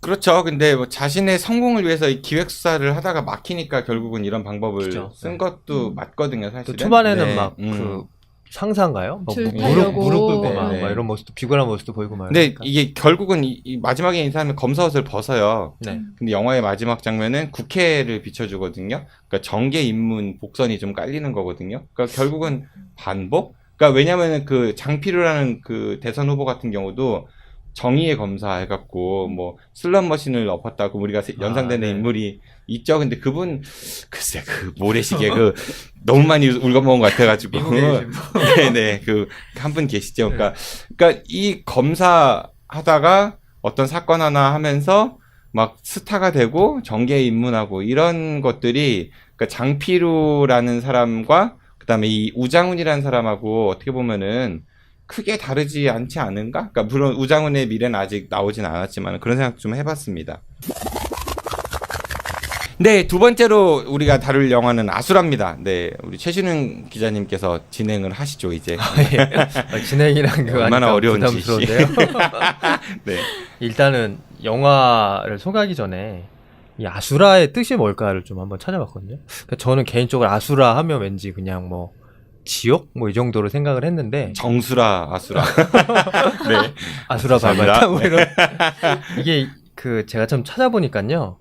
그렇죠. 근데 뭐 자신의 성공을 위해서 이 기획 수사를 하다가 막히니까 결국은 이런 방법을 그렇죠. 쓴 것도 맞거든요, 사실은. 또 초반에는 네. 막 그 상사인가요? 줄 무릎 타려고. 꿇고 막 네. 이런 모습도 비굴한 모습도 보이고 막. 근데 이러니까. 이게 결국은 이 마지막에 이 사람이 검사 옷을 벗어요. 네. 근데 영화의 마지막 장면은 국회를 비춰주거든요. 그러니까 정계 입문 복선이 좀 깔리는 거거든요. 그러니까 결국은 반복? 그러니까 왜냐면은 그 장필우라는 그 대선 후보 같은 경우도 정의의 검사 해갖고 뭐 슬롯머신을 엎었다고 우리가 연상되는 네. 인물이 있죠. 근데 그분 글쎄 그 모래시계 그 너무 많이 울거먹은 것 같아가지고 네네 그 한 분 계시죠. 그러니까 이 검사 하다가 어떤 사건 하나 하면서 막 스타가 되고 정계에 입문하고 이런 것들이 그러니까 장필우라는 사람과 그다음에 이 우장훈이라는 사람하고 어떻게 보면은 크게 다르지 않지 않은가? 그러니까 물론 우장훈의 미래는 아직 나오진 않았지만 그런 생각 좀 해봤습니다. 네, 두 번째로 우리가 다룰 영화는 아수라입니다. 네, 우리 최신웅 기자님께서 진행을 하시죠 이제. 진행이란 거 얼마나 어려운지. 부담스러운데요. 네. 일단은 영화를 소개하기 전에 이 아수라의 뜻이 뭘까를 좀 한번 찾아봤거든요. 그러니까 저는 개인적으로 아수라 하면 왠지 그냥 뭐 지옥 뭐 이 정도로 생각을 했는데 정수라 아수라. 네. 아수라 발발타 뭐 이런 이게 그 제가 좀 찾아보니까요.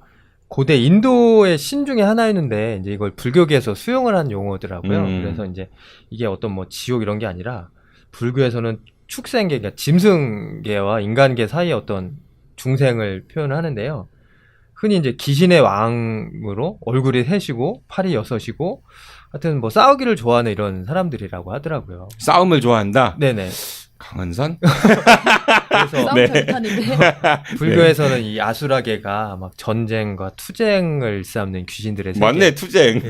고대 인도의 신 중에 하나였는데 이제 이걸 불교계에서 수용을 한 용어더라고요. 그래서 이제 이게 어떤 뭐 지옥 이런 게 아니라 불교에서는 축생계, 그러니까 짐승계와 인간계 사이의 어떤 중생을 표현하는데요. 흔히 이제 귀신의 왕으로 얼굴이 셋이고 팔이 6이고 하여튼 뭐 싸우기를 좋아하는 이런 사람들이라고 하더라고요. 싸움을 좋아한다? 네네. 강은선? 그래서 싸움 잘못하는데. 불교에서는 이 아수라계가 막 전쟁과 투쟁을 일삼는 귀신들의 세계. 맞네, 투쟁.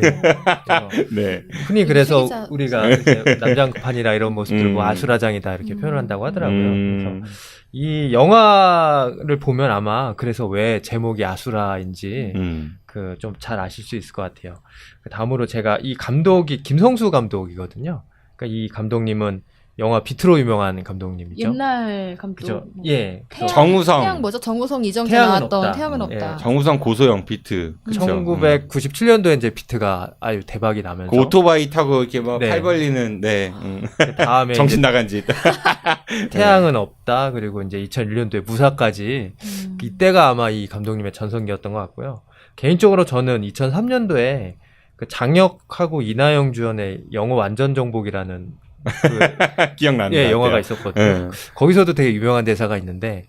네. 흔히 그래서 우리가 이제 남장판이라 이런 모습들 뭐 아수라장이다 이렇게 표현한다고 하더라고요. 그래서 이 영화를 보면 아마 그래서 왜 제목이 아수라인지 그 좀 잘 아실 수 있을 것 같아요. 다음으로 제가 이 감독이 김성수 감독이거든요. 그러니까 이 감독님은 영화 비트로 유명한 감독님이죠. 옛날 감독. 그죠? 뭐. 예. 정우성. 태양 뭐죠? 정우성 이정재 태양은 나왔던 없다. 태양은 없다. 예. 정우성 고소영 비트. 그쵸? 1997년도에 이제 비트가 아주 대박이 나면서 그 오토바이 타고 이렇게 막 네. 팔 벌리는 그 다음에 정신 나간 짓. 태양은 없다. 그리고 이제 2001년도에 무사까지 이때가 아마 이 감독님의 전성기였던 것 같고요. 개인적으로 저는 2003년도에 그 장혁하고 이나영 주연의 영어 완전 정복이라는 기억나는 예, 영화가 있었거든요. 네. 거기서도 되게 유명한 대사가 있는데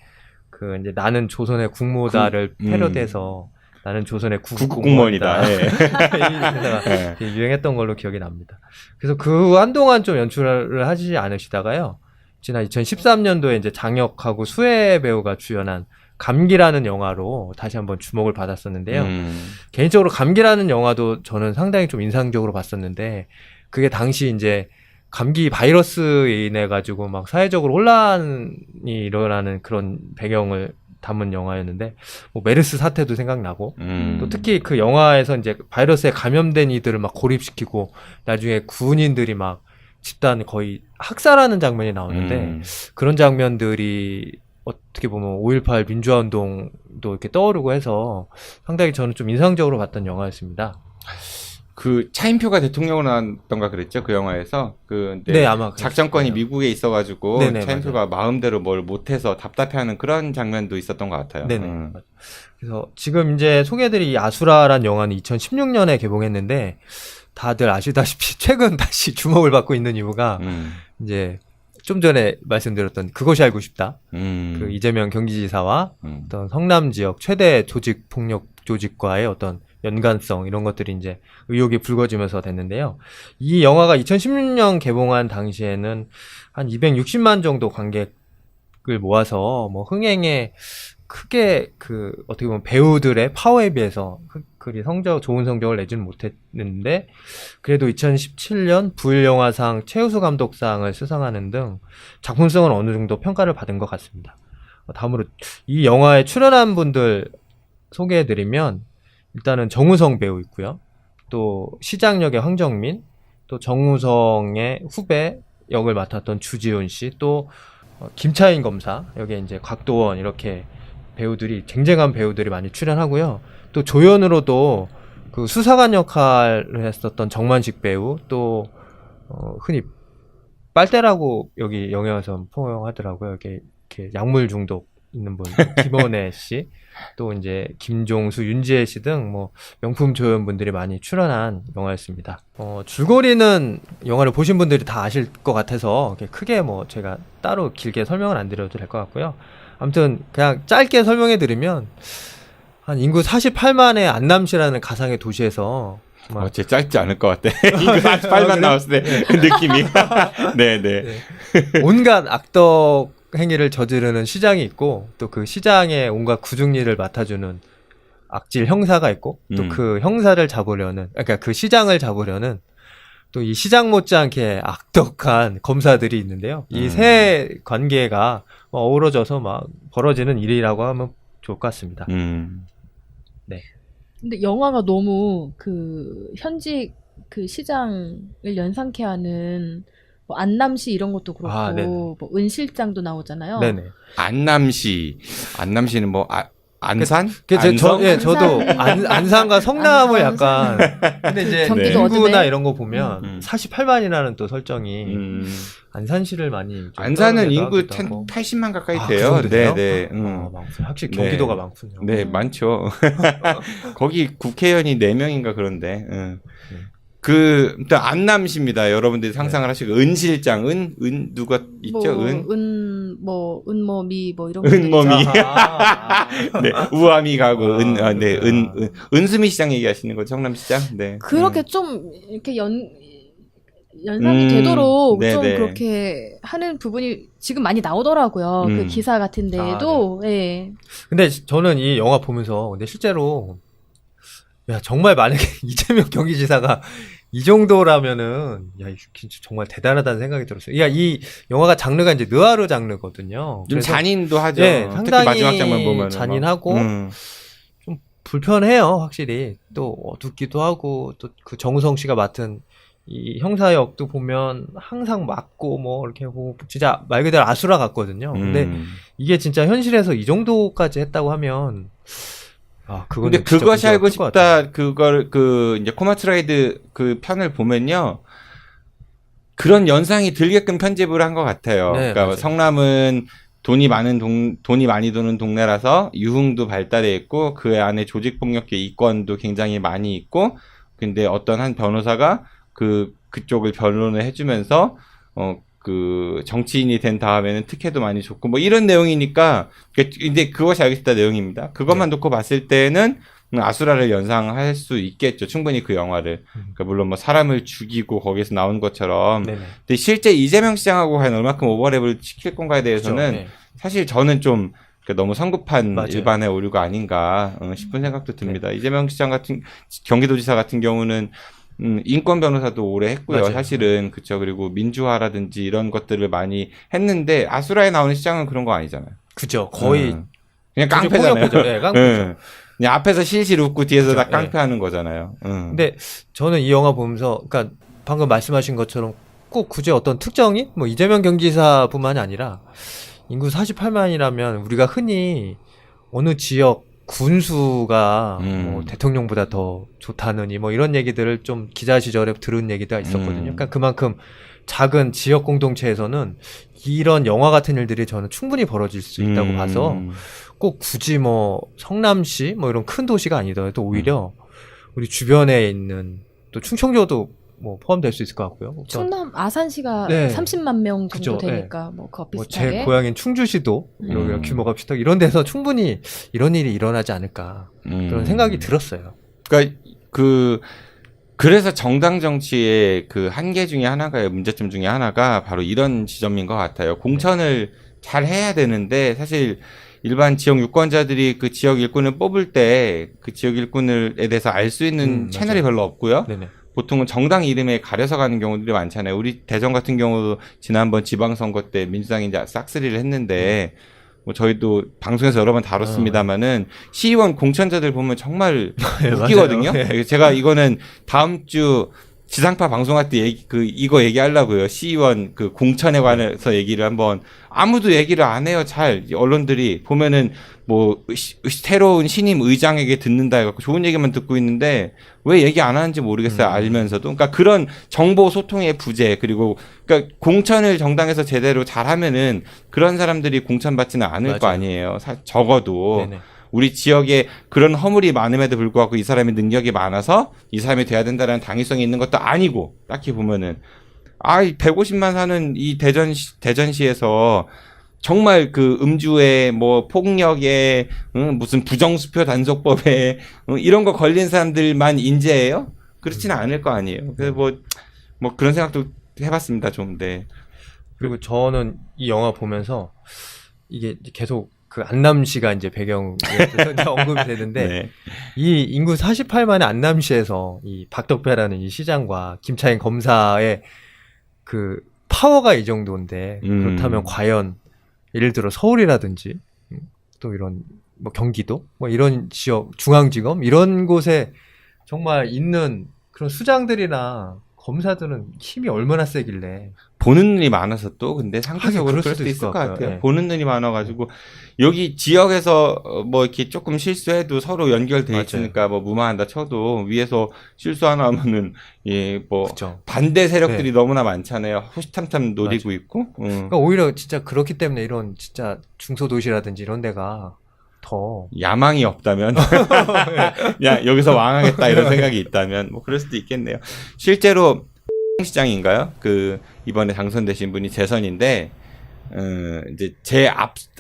그 이제 나는 조선의 국모다를 패러디해서 나는 조선의 국공무원이다. 예. 이 대사가 되게 유행했던 걸로 기억이 납니다. 그래서 그 한동안 좀 연출을 하지 않으시다가요. 지난 2013년도에 이제 장혁하고 수혜 배우가 주연한 감기라는 영화로 다시 한번 주목을 받았었는데요. 개인적으로 감기라는 영화도 저는 상당히 좀 인상적으로 봤었는데 그게 당시 이제 감기 바이러스에 인해 가지고 막 사회적으로 혼란이 일어나는 그런 배경을 담은 영화였는데 뭐 메르스 사태도 생각나고 또 특히 그 영화에서 이제 바이러스에 감염된 이들을 막 고립시키고 나중에 군인들이 막 집단 거의 학살하는 장면이 나오는데 그런 장면들이 어떻게 보면 5.18 민주화운동도 이렇게 떠오르고 해서 상당히 저는 좀 인상적으로 봤던 영화였습니다. 그 차인표가 대통령으로 나왔던가 그랬죠 그 영화에서 네 아마 작전권이 미국에 있어가지고 네네, 차인표가 맞아요. 마음대로 뭘 못해서 답답해하는 그런 장면도 있었던 것 같아요. 네네. 그래서 지금 이제 소개해드릴 이 아수라란 영화는 2016년에 개봉했는데 다들 아시다시피 최근 다시 주목을 받고 있는 이유가 이제 좀 전에 말씀드렸던 그것이 알고 싶다. 그 이재명 경기지사와 어떤 성남 지역 최대 조직 폭력 조직과의 어떤 연관성 이런 것들이 이제 의혹이 불거지면서 됐는데요. 이 영화가 2016년 개봉한 당시에는 한 260만 정도 관객을 모아서 뭐 흥행에 크게 그 어떻게 보면 배우들의 파워에 비해서 그리 좋은 성적을 내지는 못했는데 그래도 2017년 부일영화상 최우수 감독상을 수상하는 등 작품성은 어느 정도 평가를 받은 것 같습니다. 다음으로 이 영화에 출연한 분들 소개해드리면 일단은 정우성 배우 있고요. 또 시장 역의 황정민, 또 정우성의 후배 역을 맡았던 주지훈 씨, 또 김차인 검사, 여기에 이제 곽도원 이렇게 배우들이 쟁쟁한 배우들이 많이 출연하고요. 또 조연으로도 그 수사관 역할을 했었던 정만식 배우, 또 흔히 빨대라고 여기 영화에서 포용하더라고요. 여기 이렇게 약물 중독 있는 분 김원혜 씨, 또 이제 김종수, 윤지혜 씨 등 뭐 명품 조연분들이 많이 출연한 영화였습니다. 줄거리는 영화를 보신 분들이 다 아실 것 같아서 크게 뭐 제가 따로 길게 설명은 안 드려도 될 것 같고요. 아무튼 그냥 짧게 설명해 드리면 한 인구 48만의 안남시라는 가상의 도시에서 제 짧지 않을 것 같아. 인구 48만 나왔을 때 느낌이. 네네. 온갖 악덕 행위를 저지르는 시장이 있고 또 그 시장의 온갖 구중리를 맡아주는 악질 형사가 있고 또 그 형사를 잡으려는 그러니까 그 시장을 잡으려는 또 이 시장 못지않게 악덕한 검사들이 있는데요. 이 세 관계가 어우러져서 막 벌어지는 일이라고 하면 좋을 것 같습니다. 네. 근데 영화가 너무 그 현직 그 시장을 연상케 하는 뭐 안남시 이런 것도 그렇고 뭐 은실장도 나오잖아요. 네네. 안남시는 뭐 안산? 저도 안산과 성남을 약간 근데 이제 인구나 이런 거 보면 48만이라는 또 설정이 안산시를 많이 안산은 인구 80만 가까이 돼요. 네. 확실히 경기도가 많군요. 네, 많죠. 거기 국회의원이 4명인가 그런데. 일단 안남시입니다. 여러분들이 상상을 하시고 은실장, 누가 있죠? 은모미 이런 은모미. 네, 우아미 가고 은수미 시장 얘기하시는 거죠, 성남시장. 네. 그렇게 좀 이렇게 연상이 되도록 좀 그렇게 하는 부분이 지금 많이 나오더라고요. 그 기사 같은 데에도. 네. 근데 저는 이 영화 보면서 근데 실제로 정말 만약에 이재명 경기지사가 이 정도라면은 진짜 정말 대단하다는 생각이 들었어요. 이 영화가 장르가 이제 느와르 장르거든요. 좀 잔인도 하죠. 네, 특히 상당히 마지막 장면 보면 잔인하고 좀 불편해요, 확실히. 또 어둡기도 하고 또 그 정우성 씨가 맡은 이 형사 역도 보면 항상 맞고 이렇게 하고 진짜 말 그대로 아수라 같거든요. 근데 이게 진짜 현실에서 이 정도까지 했다고 하면 근데 그것이 알고 싶다 그걸 이제 코마트라이드 그 편을 보면요. 그런 연상이 들게끔 편집을 한 것 같아요. 네, 그러니까 맞아요. 성남은 돈이 많이 도는 동네라서 유흥도 발달해 있고 그 안에 조직폭력계 이권도 굉장히 많이 있고 근데 어떤 한 변호사가 그쪽을 변론을 해주면서 그 정치인이 된 다음에는 특혜도 많이 줬고 이런 내용이니까 근데 그것이 알고 싶다 내용입니다. 그것만 놓고 봤을 때는 아수라를 연상할 수 있겠죠. 충분히 그 영화를. 그러니까 물론 사람을 죽이고 거기서 나온 것처럼. 근데 실제 이재명 시장하고 과연 얼마큼 오버랩을 시킬 건가에 대해서는 사실 저는 좀 너무 성급한 일반의 오류가 아닌가 싶은 생각도 듭니다. 이재명 시장 경기도지사 같은 경우는 인권 변호사도 오래 했고요. 사실은 그쵸. 그리고 민주화라든지 이런 것들을 많이 했는데 아수라에 나오는 시장은 그런 거 아니잖아요. 그죠. 거의 그냥 깡패잖아요. 네, 깡패죠. 그냥 앞에서 실실 웃고 뒤에서 다 깡패하는 거잖아요. 근데 저는 이 영화 보면서 그러니까 방금 말씀하신 것처럼 꼭 굳이 어떤 특정인 이재명 경기지사뿐만이 아니라 인구 48만이라면 우리가 흔히 어느 지역 군수가 대통령보다 더 좋다느니 이런 얘기들을 좀 기자 시절에 들은 얘기가 있었거든요. 그러니까 그만큼 작은 지역 공동체에서는 이런 영화 같은 일들이 저는 충분히 벌어질 수 있다고 봐서 꼭 굳이 성남시 이런 큰 도시가 아니더라도 오히려 우리 주변에 있는 또 충청도도 포함될 수 있을 것 같고요. 충남 아산시가 30만 명 정도 되니까 그거 비슷하게. 제 고향인 충주시도 이런 규모가 비슷하고 이런 데서 충분히 이런 일이 일어나지 않을까 그런 생각이 들었어요. 그러니까 그래서 정당 정치의 그 한계 중에 하나가 문제점 중에 하나가 바로 이런 지점인 것 같아요. 공천을 잘 해야 되는데 사실 일반 지역 유권자들이 그 지역 일꾼을 뽑을 때 그 지역 일꾼에 대해서 알 수 있는 채널이 별로 없고요. 보통은 정당 이름에 가려서 가는 경우들이 많잖아요. 우리 대전 같은 경우도 지난번 지방선거 때 민주당이 이제 싹쓸이를 했는데 저희도 방송에서 여러 번 다뤘습니다만은 시의원 공천자들 보면 정말 웃기거든요. 제가 이거는 다음 주 지상파 방송할 때 이거 얘기하려고요. 시의원 그 공천에 관해서 얘기를 한번 아무도 얘기를 안 해요. 잘 언론들이 보면은 새로운 신임 의장에게 듣는다 해갖고 좋은 얘기만 듣고 있는데 왜 얘기 안 하는지 모르겠어요. 알면서도. 그러니까 그런 정보 소통의 부재 그리고 그러니까 공천을 정당에서 제대로 잘하면은 그런 사람들이 공천받지는 않을 거 아니에요. 적어도. 우리 지역에 그런 허물이 많음에도 불구하고 이 사람의 능력이 많아서 이 사람이 돼야 된다는 당위성이 있는 것도 아니고 딱히 보면은 150만 사는 이 대전시에서 정말 그 음주에 폭력에 무슨 부정수표 단속법에 이런 거 걸린 사람들만 인재예요? 그렇지는 않을 거 아니에요. 그래서 그런 생각도 해봤습니다. 좀. 네. 그리고 저는 이 영화 보면서 이게 계속 그 안남시가 이제 배경에서 언급이 되는데 이 인구 48만의 안남시에서 이 박덕배라는 이 시장과 김차인 검사의 그 파워가 이 정도인데 그렇다면 과연 예를 들어 서울이라든지 또 이런 경기도 이런 지역 중앙지검 이런 곳에 정말 있는 그런 수장들이나 검사들은 힘이 얼마나 세길래 보는 눈이 많아서 또 근데 상대적으로 그럴 수도 있을 것 같아요. 보는 눈이 많아가지고 여기 지역에서 이렇게 조금 실수해도 서로 연결돼 있으니까 무마한다 쳐도 위에서 실수 하나 하면은 반대 세력들이 너무나 많잖아요. 호시탐탐 노리고 있고. 그러니까 오히려 진짜 그렇기 때문에 이런 진짜 중소도시라든지 이런 데가 더 야망이 없다면 야 여기서 왕하겠다 이런 생각이 있다면 뭐 그럴 수도 있겠네요. 실제로 시장인가요? 그 이번에 당선되신 분이 재선인데 이제 제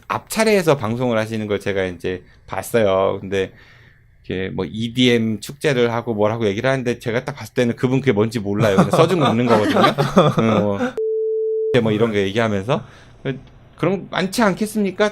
앞 차례에서 방송을 하시는 걸 제가 이제 봤어요. 근데 이게 뭐 EDM 축제를 하고 뭘 하고 얘기를 하는데 제가 딱 봤을 때는 그분 그게 뭔지 몰라요. 그냥 써주고 있는 거거든요. 뭐 이런 거 얘기하면서 그럼 많지 않겠습니까?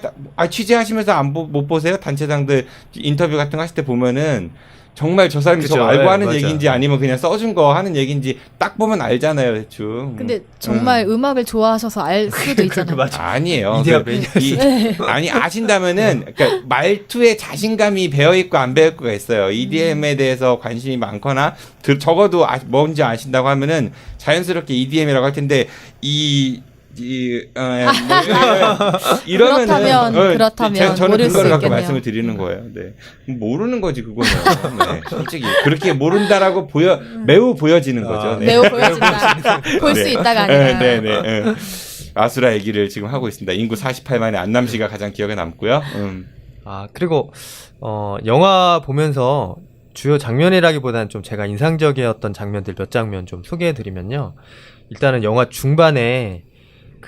취재하시면서 못 보세요? 단체장들 인터뷰 같은 거 하실 때 보면은 정말 저 사람이 저거 알고 하는 맞아. 얘기인지 아니면 그냥 써준 거 하는 얘기인지 딱 보면 알잖아요, 대충. 근데 정말 음악을 좋아하셔서 알 수도 있잖아요. 아니에요. 네. 아니 아신다면은 그러니까 말투에 자신감이 배어 있고 안 배어 있고가 있어요. EDM에 대해서 관심이 많거나 적어도 뭔지 아신다고 하면은 자연스럽게 EDM이라고 할 텐데 이러면은 그렇다면 저는 모를 그거를 수 갖고 있겠네요. 말씀을 드리는 거예요. 네. 모르는 거지 그거는. 네. 솔직히 그렇게 모른다라고 매우 보여지는 거죠. 네. 매우 보여진다. 볼 수 있다가 아니라. 네. 아수라 얘기를 지금 하고 있습니다. 인구 48만의 안남시가 가장 기억에 남고요. 그리고 영화 보면서 주요 장면이라기보다는 좀 제가 인상적이었던 장면들 몇 장면 좀 소개해드리면요. 일단은 영화 중반에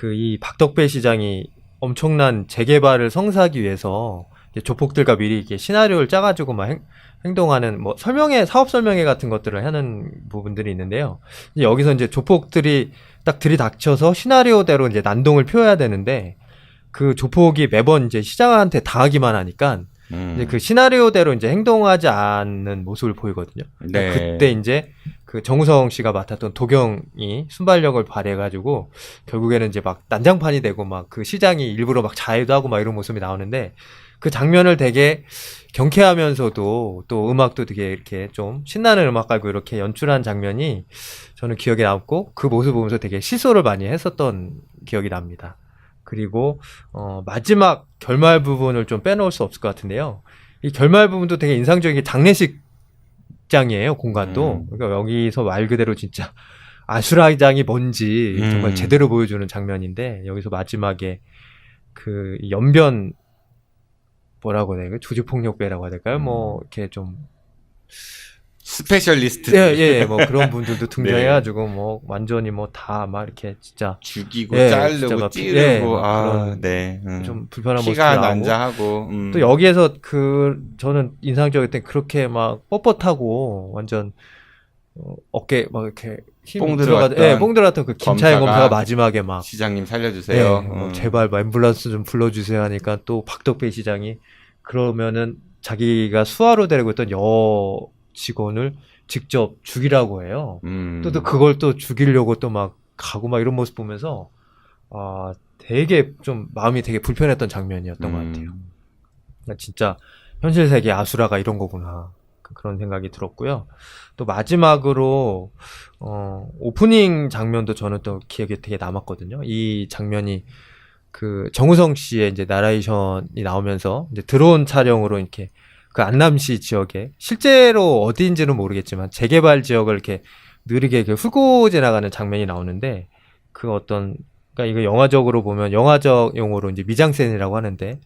이 박덕배 시장이 엄청난 재개발을 성사하기 위해서 조폭들과 미리 이렇게 시나리오를 짜가지고 막 행동하는 뭐 사업 설명회 같은 것들을 하는 부분들이 있는데요. 여기서 이제 조폭들이 딱 들이닥쳐서 시나리오대로 이제 난동을 피워야 되는데 그 조폭이 매번 이제 시장한테 당하기만 하니까 이제 그 시나리오대로 이제 행동하지 않는 모습을 보이거든요. 네. 그때 이제 그 정우성 씨가 맡았던 도경이 순발력을 발휘해가지고 결국에는 이제 막 난장판이 되고 막 그 시장이 일부러 막 자해도 하고 막 이런 모습이 나오는데 그 장면을 되게 경쾌하면서도 또 음악도 되게 이렇게 좀 신나는 음악 깔고 이렇게 연출한 장면이 저는 기억에 남고 그 모습 보면서 되게 시소를 많이 했었던 기억이 납니다. 그리고 마지막 결말 부분을 좀 빼놓을 수 없을 것 같은데요. 이 결말 부분도 되게 인상적인 게 장례식장이에요, 공간도. 그러니까 여기서 말 그대로 진짜 아수라장이 뭔지 정말 제대로 보여주는 장면인데 여기서 마지막에 그 연변 뭐라고 해야 될까요? 조직폭력배라고 해야 될까요? 뭐 이렇게 좀 스페셜리스트. 예, 뭐 그런 분들도 등장해가지고 뭐 완전히 뭐 다 막 이렇게 진짜 죽이고 자르고 찌르고 좀 불편한 모습이 피가 나오고 난자하고 또 여기에서 저는 인상적이었던 그렇게 막 뻣뻣하고 완전 어깨 막 이렇게 뽕 들어갔던 그 김차영 검사가 마지막에 막 시장님 살려주세요. 제발 앰뷸런스 좀 불러주세요 하니까 또 박덕배 시장이 그러면은 자기가 수하로 데리고 있던 직원을 직접 죽이라고 해요. 또 그걸 또 죽이려고 또 막 가고 막 이런 모습 보면서 되게 좀 마음이 되게 불편했던 장면이었던 것 같아요. 진짜 현실 세계 아수라가 이런 거구나. 그런 생각이 들었고요. 또 마지막으로 오프닝 장면도 저는 또 기억에 되게 남았거든요. 이 장면이 그 정우성 씨의 이제 나레이션이 나오면서 이제 드론 촬영으로 이렇게 그 안남시 지역에 실제로 어디인지는 모르겠지만 재개발 지역을 이렇게 느리게 이렇게 훑고 지나가는 장면이 나오는데 그러니까 이거 영화적으로 보면 영화적 용어로 이제 미장센이라고 하는데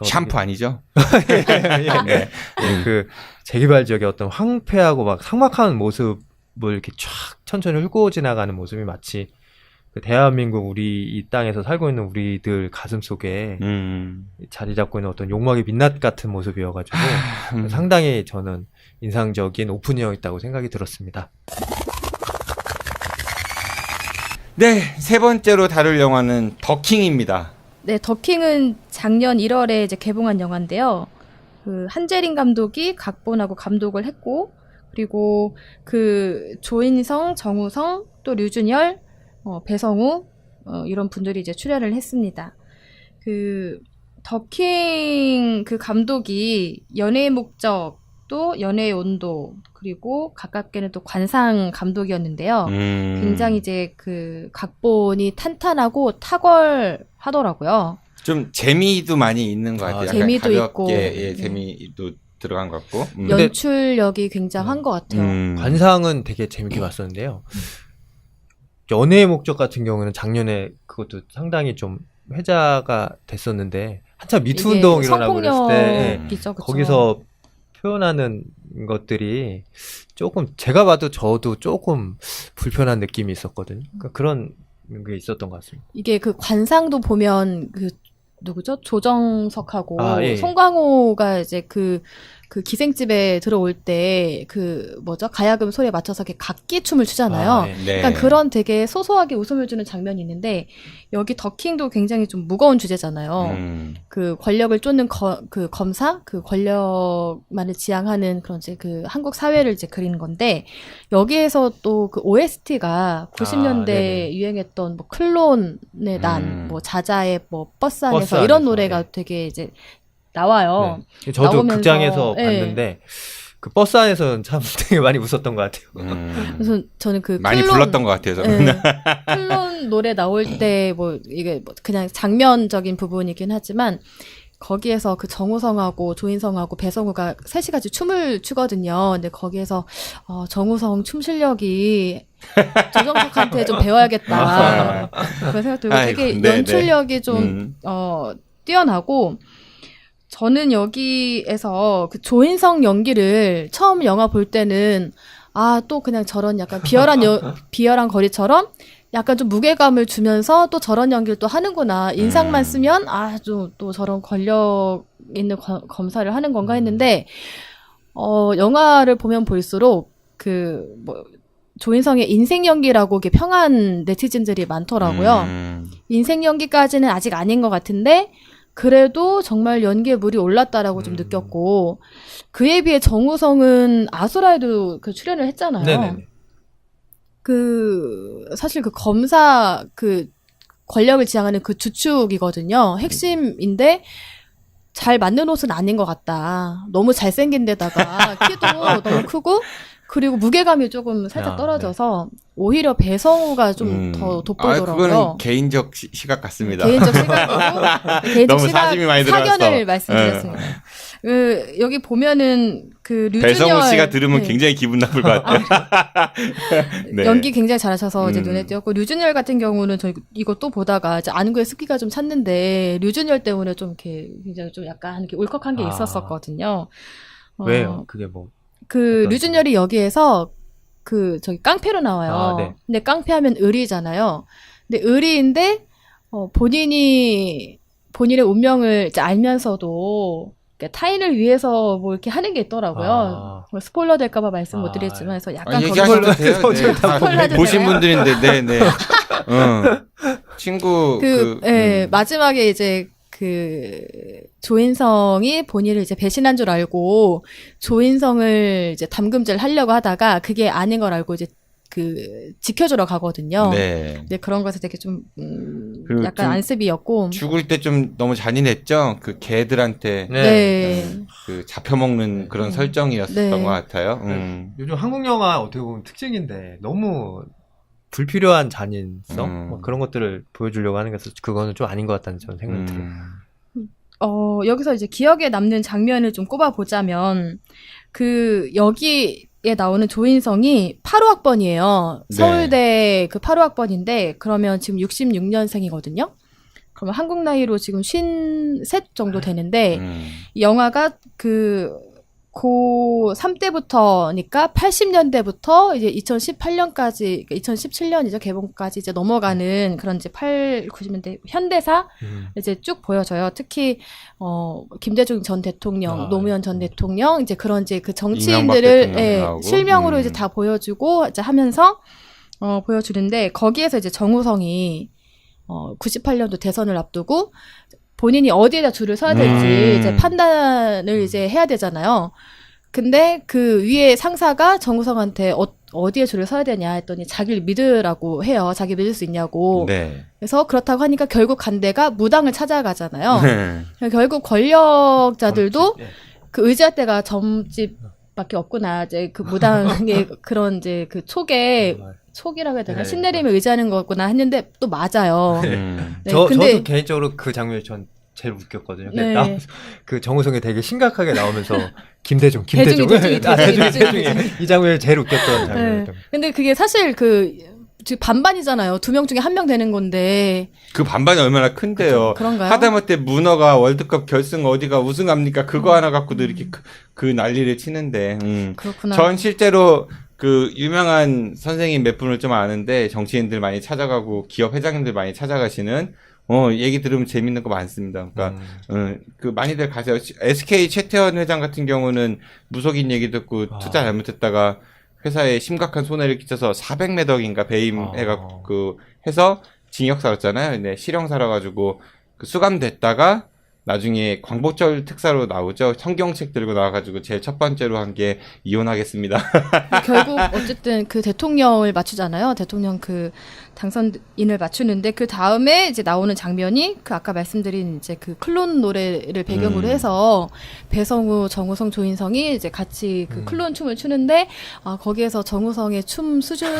샴푸 아니죠? 네. 그 재개발 지역의 어떤 황폐하고 막 삭막한 모습을 이렇게 쫙 천천히 훑고 지나가는 모습이 마치 그 대한민국 이 땅에서 살고 있는 우리들 가슴 속에 자리 잡고 있는 어떤 욕망의 민낯 같은 모습이어가지고 상당히 저는 인상적인 오프닝이었다고 생각이 들었습니다. 네, 세 번째로 다룰 영화는 더킹입니다. 네, 더킹은 작년 1월에 이제 개봉한 영화인데요. 그 한재린 감독이 각본하고 감독을 했고, 그리고 그 조인성, 정우성, 또 류준열, 배성우 이런 분들이 이제 출연을 했습니다. 그 더킹 그 감독이 연애의 목적, 또 연애의 온도, 그리고 가깝게는 또 관상 감독이었는데요. 굉장히 이제 그 각본이 탄탄하고 탁월하더라고요. 좀 재미도 많이 있는 것 같아요. 재미도 가볍게, 있고, 재미도 들어간 것 같고. 연출력이 굉장한 것 같아요. 관상은 되게 재밌게 봤었는데요. 연애의 목적 같은 경우는 작년에 그것도 상당히 좀 회자가 됐었는데 한참 미투 운동 일어나고 그랬을 때 성폭력이죠, 거기서 표현하는 것들이 조금 제가 봐도 저도 조금 불편한 느낌이 있었거든요. 그러니까 그런 게 있었던 것 같습니다. 이게 그 관상도 보면 그 누구죠? 조정석하고 예. 송강호가 이제 그 기생집에 들어올 때 그 뭐죠? 가야금 소리에 맞춰서 이렇게 각기 춤을 추잖아요. 네. 약간 그런 되게 소소하게 웃음을 주는 장면이 있는데 여기 더킹도 굉장히 좀 무거운 주제잖아요. 그 권력을 쫓는 그 검사, 그 권력만을 지향하는 그런 이제 그 한국 사회를 이제 그리는 건데 여기에서 또 그 OST가 90년대 유행했던 뭐 클론의 난, 뭐 자자의 뭐 버스 안에서 이런 노래가 되게 이제 나와요. 네. 저도 나오면서, 극장에서 봤는데 그 버스 안에서는 참 되게 많이 웃었던 것 같아요. 그래서 저는 그 많이 불렀던 것 같아요. 저는. 클론 노래 나올 때 뭐 이게 뭐 그냥 장면적인 부분이긴 하지만 거기에서 그 정우성하고 조인성하고 배성우가 셋이 같이 춤을 추거든요. 근데 거기에서 정우성 춤 실력이 조정석한테 좀 배워야겠다. 그런 생각 들고 되게 연출력이 좀 뛰어나고 저는 여기에서 그 조인성 연기를 처음 영화 볼 때는 또 그냥 저런 약간 비열한 거리처럼 약간 좀 무게감을 주면서 또 저런 연기를 또 하는구나. 인상만 쓰면 좀 또 저런 권력 있는 검사를 하는 건가 했는데 영화를 보면 볼수록 그 뭐 조인성의 인생 연기라고 이렇게 평한 네티즌들이 많더라고요. 인생 연기까지는 아직 아닌 것 같은데 그래도 정말 연기에 물이 올랐다라고 좀 느꼈고 그에 비해 정우성은 아수라에도 그 출연을 했잖아요. 네네. 그 사실 그 검사 그 권력을 지향하는 그 주축이거든요. 핵심인데 잘 맞는 옷은 아닌 것 같다. 너무 잘생긴 데다가 키도 너무 크고 그리고 무게감이 조금 살짝 떨어져서 오히려 배성우가 좀 더 돋보이더라고요. 그거는 개인적 시각 같습니다. 개인적 시각이고 개인적 너무 사심이 많이 들어갔어. 사견을 말씀드렸습니다. 여기 보면은 그 류준열 배성우 씨가 들으면 굉장히 기분 나쁠 것 같아요. 네. 연기 굉장히 잘하셔서 이제 눈에 띄었고 류준열 같은 경우는 저 이거 또 보다가 이제 안구에 습기가 좀 찼는데 류준열 때문에 좀 이렇게 굉장히 좀 약간 이렇게 울컥한 게 있었었거든요. 왜요? 그게 뭐? 그 류준열이 여기에서 그 저기 깡패로 나와요. 네. 근데 깡패하면 의리잖아요. 근데 의리인데 본인의 운명을 이제 알면서도 그러니까 타인을 위해서 뭐 이렇게 하는 게 있더라고요. 뭐 스포일러 될까봐 말씀 못 드리겠지만 그래서 약간 얘기하셔도 돼요. 스포일러 보신 분들인데, 네. 친구 마지막에 이제 그 조인성이 본인을 이제 배신한 줄 알고 조인성을 이제 담금질 하려고 하다가 그게 아닌 걸 알고 이제 그 지켜주러 가거든요. 네. 근데 그런 것에 되게 좀 약간 안습이었고 죽을 때 좀 너무 잔인했죠. 그 개들한테 그 잡혀먹는 그런 설정이었던 것 같아요. 요즘 한국 영화 어떻게 보면 특징인데 너무 불필요한 잔인성 뭐 그런 것들을 보여주려고 하는 게 그거는 좀 아닌 것 같다는 저는 생각이 들어요. 여기서 이제 기억에 남는 장면을 좀 꼽아보자면 그 여기에 나오는 조인성이 8호학번이에요. 서울대 그 8호학번인데 그러면 지금 66년생이거든요. 그러면 한국 나이로 지금 53 정도 되는데 이 영화가 고3 때부터니까 80년대부터 이제 2018년까지, 2017년이죠. 개봉까지 이제 넘어가는 그런 이제 90년대 현대사 이제 쭉 보여져요. 특히, 김대중 전 대통령, 노무현 전 대통령, 이제 그런 이제 그 정치인들을 실명으로 이제 다 보여주고 이제 하면서, 보여주는데 거기에서 이제 정우성이 98년도 대선을 앞두고 본인이 어디에다 줄을 서야 될지 이제 판단을 이제 해야 되잖아요. 근데 그 위에 상사가 정우성한테 어디에 줄을 서야 되냐 했더니 자기를 믿으라고 해요. 자기 믿을 수 있냐고. 그래서 그렇다고 하니까 결국 간 데가 무당을 찾아가잖아요. 결국 권력자들도 그 의지할 데가 점집밖에 없구나. 이제 그 무당의 그런 이제 그 촉이라고 해야 되나? 신내림에 의지하는 거구나 했는데 또 맞아요. 근데 저도 개인적으로 그 장면이 전 제일 웃겼거든요. 그 정우성이 되게 심각하게 나오면서 김대중 이 장면이 제일 웃겼던 장면이었던. 근데 그게 사실 그 지금 반반이잖아요. 2명 중에 1명 되는 건데. 그 반반이 얼마나 큰데요. 그런가요? 하다못해 문어가 월드컵 결승 어디가 우승합니까? 그거 하나 갖고도 이렇게 그 난리를 치는데. 그렇구나. 전 실제로 그 유명한 선생님 몇 분을 좀 아는데 정치인들 많이 찾아가고 기업 회장님들 많이 찾아가시는 얘기 들으면 재밌는 거 많습니다. 그러니까 그 많이들 가세요. SK 최태원 회장 같은 경우는 무속인 얘기 듣고 투자 잘못했다가 회사에 심각한 손해를 끼쳐서 400매덕인가 배임해갖고 그 해서 징역 살았잖아요. 근데 실형 살아가지고 그 수감됐다가 나중에 광복절 특사로 나오죠. 성경책 들고 나와가지고 제일 첫 번째로 한 게 이혼하겠습니다. 결국 어쨌든 그 대통령을 맞추잖아요. 대통령 그 당선인을 맞추는데 그 다음에 이제 나오는 장면이 그 아까 말씀드린 이제 그 클론 노래를 배경으로 해서 배성우, 정우성, 조인성이 이제 같이 그 클론 춤을 추는데 거기에서 정우성의 춤 수준이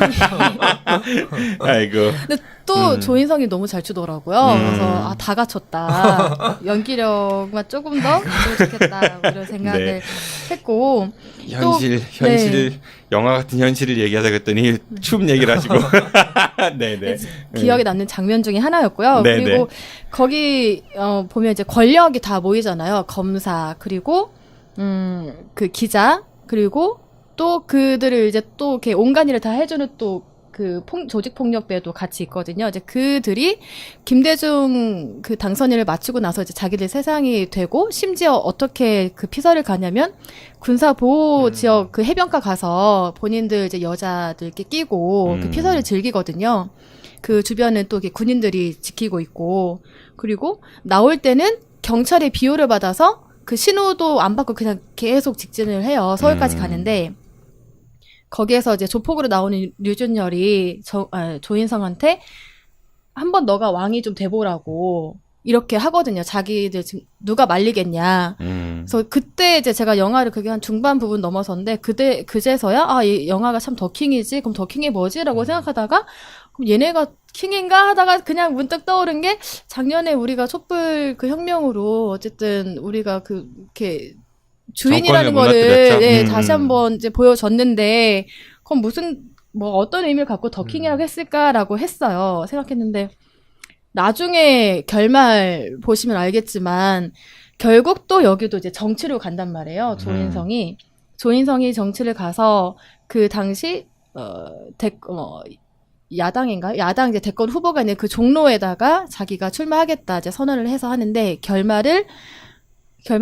아이고. 근데 또 조인성이 너무 잘 추더라고요. 그래서 다 갖췄다. 연기력만 조금 더 있으면 좋겠다. 이런 생각을 했고 현실 영화 같은 현실을 얘기하자 그랬더니 춤 얘기를 하시고 네네 기억에 남는 장면 중에 하나였고요. 네네. 그리고 거기 보면 이제 권력이 다 모이잖아요. 검사 그리고 그 기자 그리고 또 그들을 이제 또 이렇게 온갖 일을 다 해주는 또 그 조직폭력배도 같이 있거든요. 이제 그들이 김대중 그 당선인을 마치고 나서 이제 자기들 세상이 되고 심지어 어떻게 그 피서를 가냐면 군사보호 지역 그 해변가 가서 본인들 이제 여자들 이렇게 끼고 그 피서를 즐기거든요. 그 주변은 또 이렇게 군인들이 지키고 있고 그리고 나올 때는 경찰의 비호를 받아서 그 신호도 안 받고 그냥 계속 직진을 해요. 서울까지 가는데 거기에서 이제 조폭으로 나오는 류준열이 조인성한테 한번 너가 왕이 좀 돼보라고 이렇게 하거든요. 자기들 지금 누가 말리겠냐. 그래서 그때 이제 제가 영화를 그게 한 중반 부분 넘어섰는데 그제서야 이 영화가 참 더킹이지. 그럼 더킹이 뭐지라고 생각하다가 그럼 얘네가 킹인가 하다가 그냥 문득 떠오른 게 작년에 우리가 촛불 그 혁명으로 어쨌든 우리가 이렇게 주인이라는 거를 다시 한번 이제 보여줬는데 그럼 무슨 뭐 어떤 의미를 갖고 더킹이라고 했을까라고 했어요. 생각했는데 나중에 결말 보시면 알겠지만 결국 또 여기도 이제 정치로 간단 말이에요. 조인성이 정치를 가서 그 당시 야당인가요? 야당 이제 대권 후보가 있는 그 종로에다가 자기가 출마하겠다 이제 선언을 해서 하는데 결말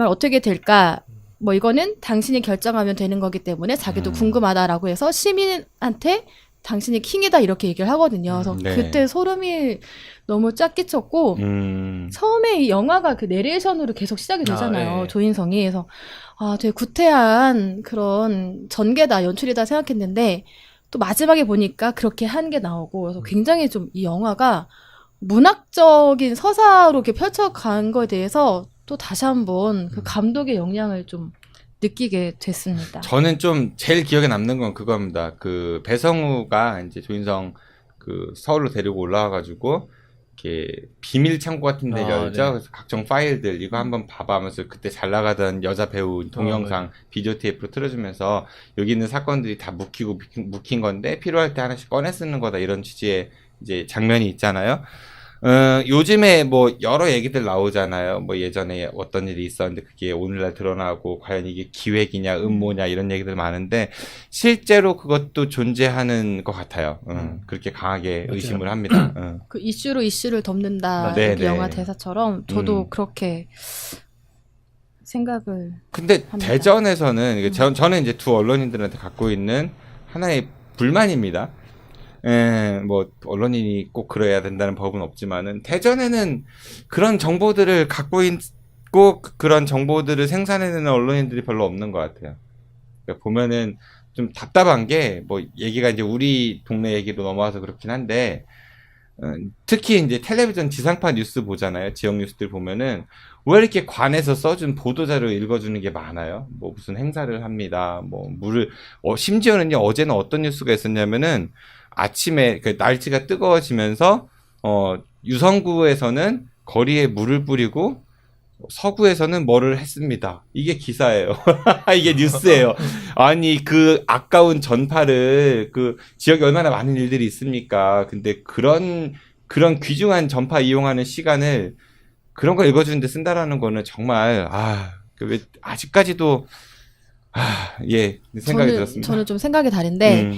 어떻게 될까? 뭐 이거는 당신이 결정하면 되는 거기 때문에 자기도 궁금하다라고 해서 시민한테 당신이 킹이다 이렇게 얘기를 하거든요. 그래서 그때 소름이 너무 쫙 끼쳤고 처음에 이 영화가 그 내레이션으로 계속 시작이 되잖아요. 조인성이. 그래서 되게 구태한 그런 전개다 연출이다 생각했는데 또 마지막에 보니까 그렇게 한 게 나오고 그래서 굉장히 좀 이 영화가 문학적인 서사로 이렇게 펼쳐간 거에 대해서 또 다시 한번 그 감독의 역량을 좀 느끼게 됐습니다. 저는 좀 제일 기억에 남는 건 그겁니다. 그 배성우가 이제 조인성 그 서울로 데리고 올라와가지고 이렇게 비밀 창고 같은 데 열죠. 그래서 각종 파일들 이거 한번 봐봐 하면서 그때 잘 나가던 여자 배우 동영상 비디오 테이프로 틀어주면서 여기 있는 사건들이 다 묵힌 건데 필요할 때 하나씩 꺼내 쓰는 거다 이런 취지의 이제 장면이 있잖아요. 요즘에 뭐 여러 얘기들 나오잖아요. 뭐 예전에 어떤 일이 있었는데 그게 오늘날 드러나고 과연 이게 기획이냐 음모냐 이런 얘기들 많은데 실제로 그것도 존재하는 것 같아요. 그렇게 강하게 의심을 합니다. 그 이슈로 이슈를 덮는다 그 영화 대사처럼 저도 그렇게 생각을 근데 합니다. 대전에서는 저는 이제 두 언론인들한테 갖고 있는 하나의 불만입니다. 뭐 언론인이 꼭 그래야 된다는 법은 없지만은 대전에는 그런 정보들을 갖고 있고 그런 정보들을 생산해내는 언론인들이 별로 없는 것 같아요. 그러니까 보면은 좀 답답한 게 뭐 얘기가 이제 우리 동네 얘기로 넘어와서 그렇긴 한데 특히 이제 텔레비전 지상파 뉴스 보잖아요. 지역 뉴스들 보면은 왜 이렇게 관에서 써준 보도자료 읽어주는 게 많아요. 뭐 무슨 행사를 합니다. 뭐 물을 심지어는요 어제는 어떤 뉴스가 있었냐면은 아침에 그 날씨가 뜨거워지면서 유성구에서는 거리에 물을 뿌리고 서구에서는 뭐를 했습니다. 이게 기사예요. 이게 뉴스예요. 아니 그 아까운 전파를 그 지역에 얼마나 많은 일들이 있습니까? 근데 그런 귀중한 전파 이용하는 시간을 그런 걸 읽어주는데 쓴다라는 거는 정말 왜 아직까지도 예 생각이 들었습니다. 저는 좀 생각이 다른데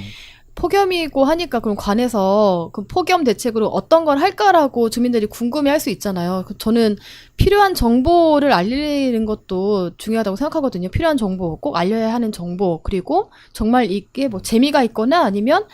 폭염이고 하니까 그럼 관에서 그 폭염 대책으로 어떤 걸 할까라고 주민들이 궁금해할 수 있잖아요. 저는 필요한 정보를 알리는 것도 중요하다고 생각하거든요. 필요한 정보, 꼭 알려야 하는 정보, 그리고 정말 이게 뭐 재미가 있거나 아니면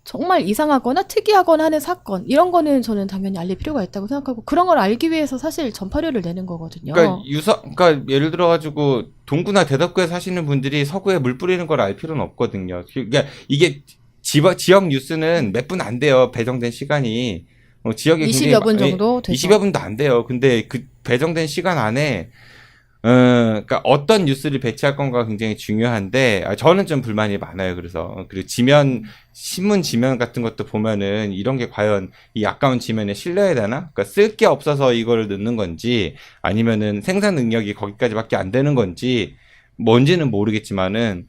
정말 이상하거나 특이하거나 하는 사건, 이런 거는 저는 당연히 알릴 필요가 있다고 생각하고, 그런 걸 알기 위해서 사실 전파료를 내는 거거든요. 그러니까 예를 들어가지고 동구나 대덕구에 사시는 분들이 서구에 물 뿌리는 걸 알 필요는 없거든요. 그러니까 이게 지역 뉴스는 몇 분 안 돼요. 배정된 시간이. 지역에 20여 분 정도 되죠. 20여 분도 안 돼요. 근데 그 배정된 시간 안에 그러니까 어떤 뉴스를 배치할 건가가 굉장히 중요한데 저는 좀 불만이 많아요. 그리고 신문 지면 같은 것도 보면은 이런 게 과연 이 아까운 지면에 실려야 되나? 그러니까 쓸 게 없어서 이거를 넣는 건지 아니면은 생산 능력이 거기까지밖에 안 되는 건지 뭔지는 모르겠지만은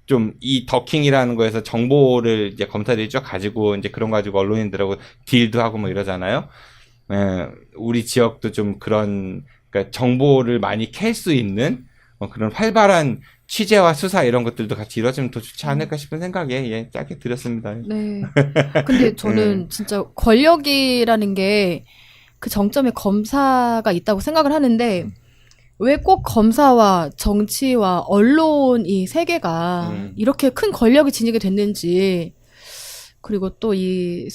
좀 이 더킹이라는 거에서 정보를 이제 검사들이 쭉 가지고 이제 그런 거 가지고 언론인들하고 딜도 하고 뭐 이러잖아요. 우리 지역도 좀 그러니까 정보를 많이 캘 수 있는 그런 활발한 취재와 수사 이런 것들도 같이 이루어지면 더 좋지 않을까 싶은 생각에 짧게 드렸습니다. 네. 근데 저는 진짜 권력이라는 게 그 정점에 검사가 있다고 생각을 하는데 왜 꼭 검사와 정치와 언론 이 세 개가 이렇게 큰 권력이 지니게 됐는지, 그리고 또 이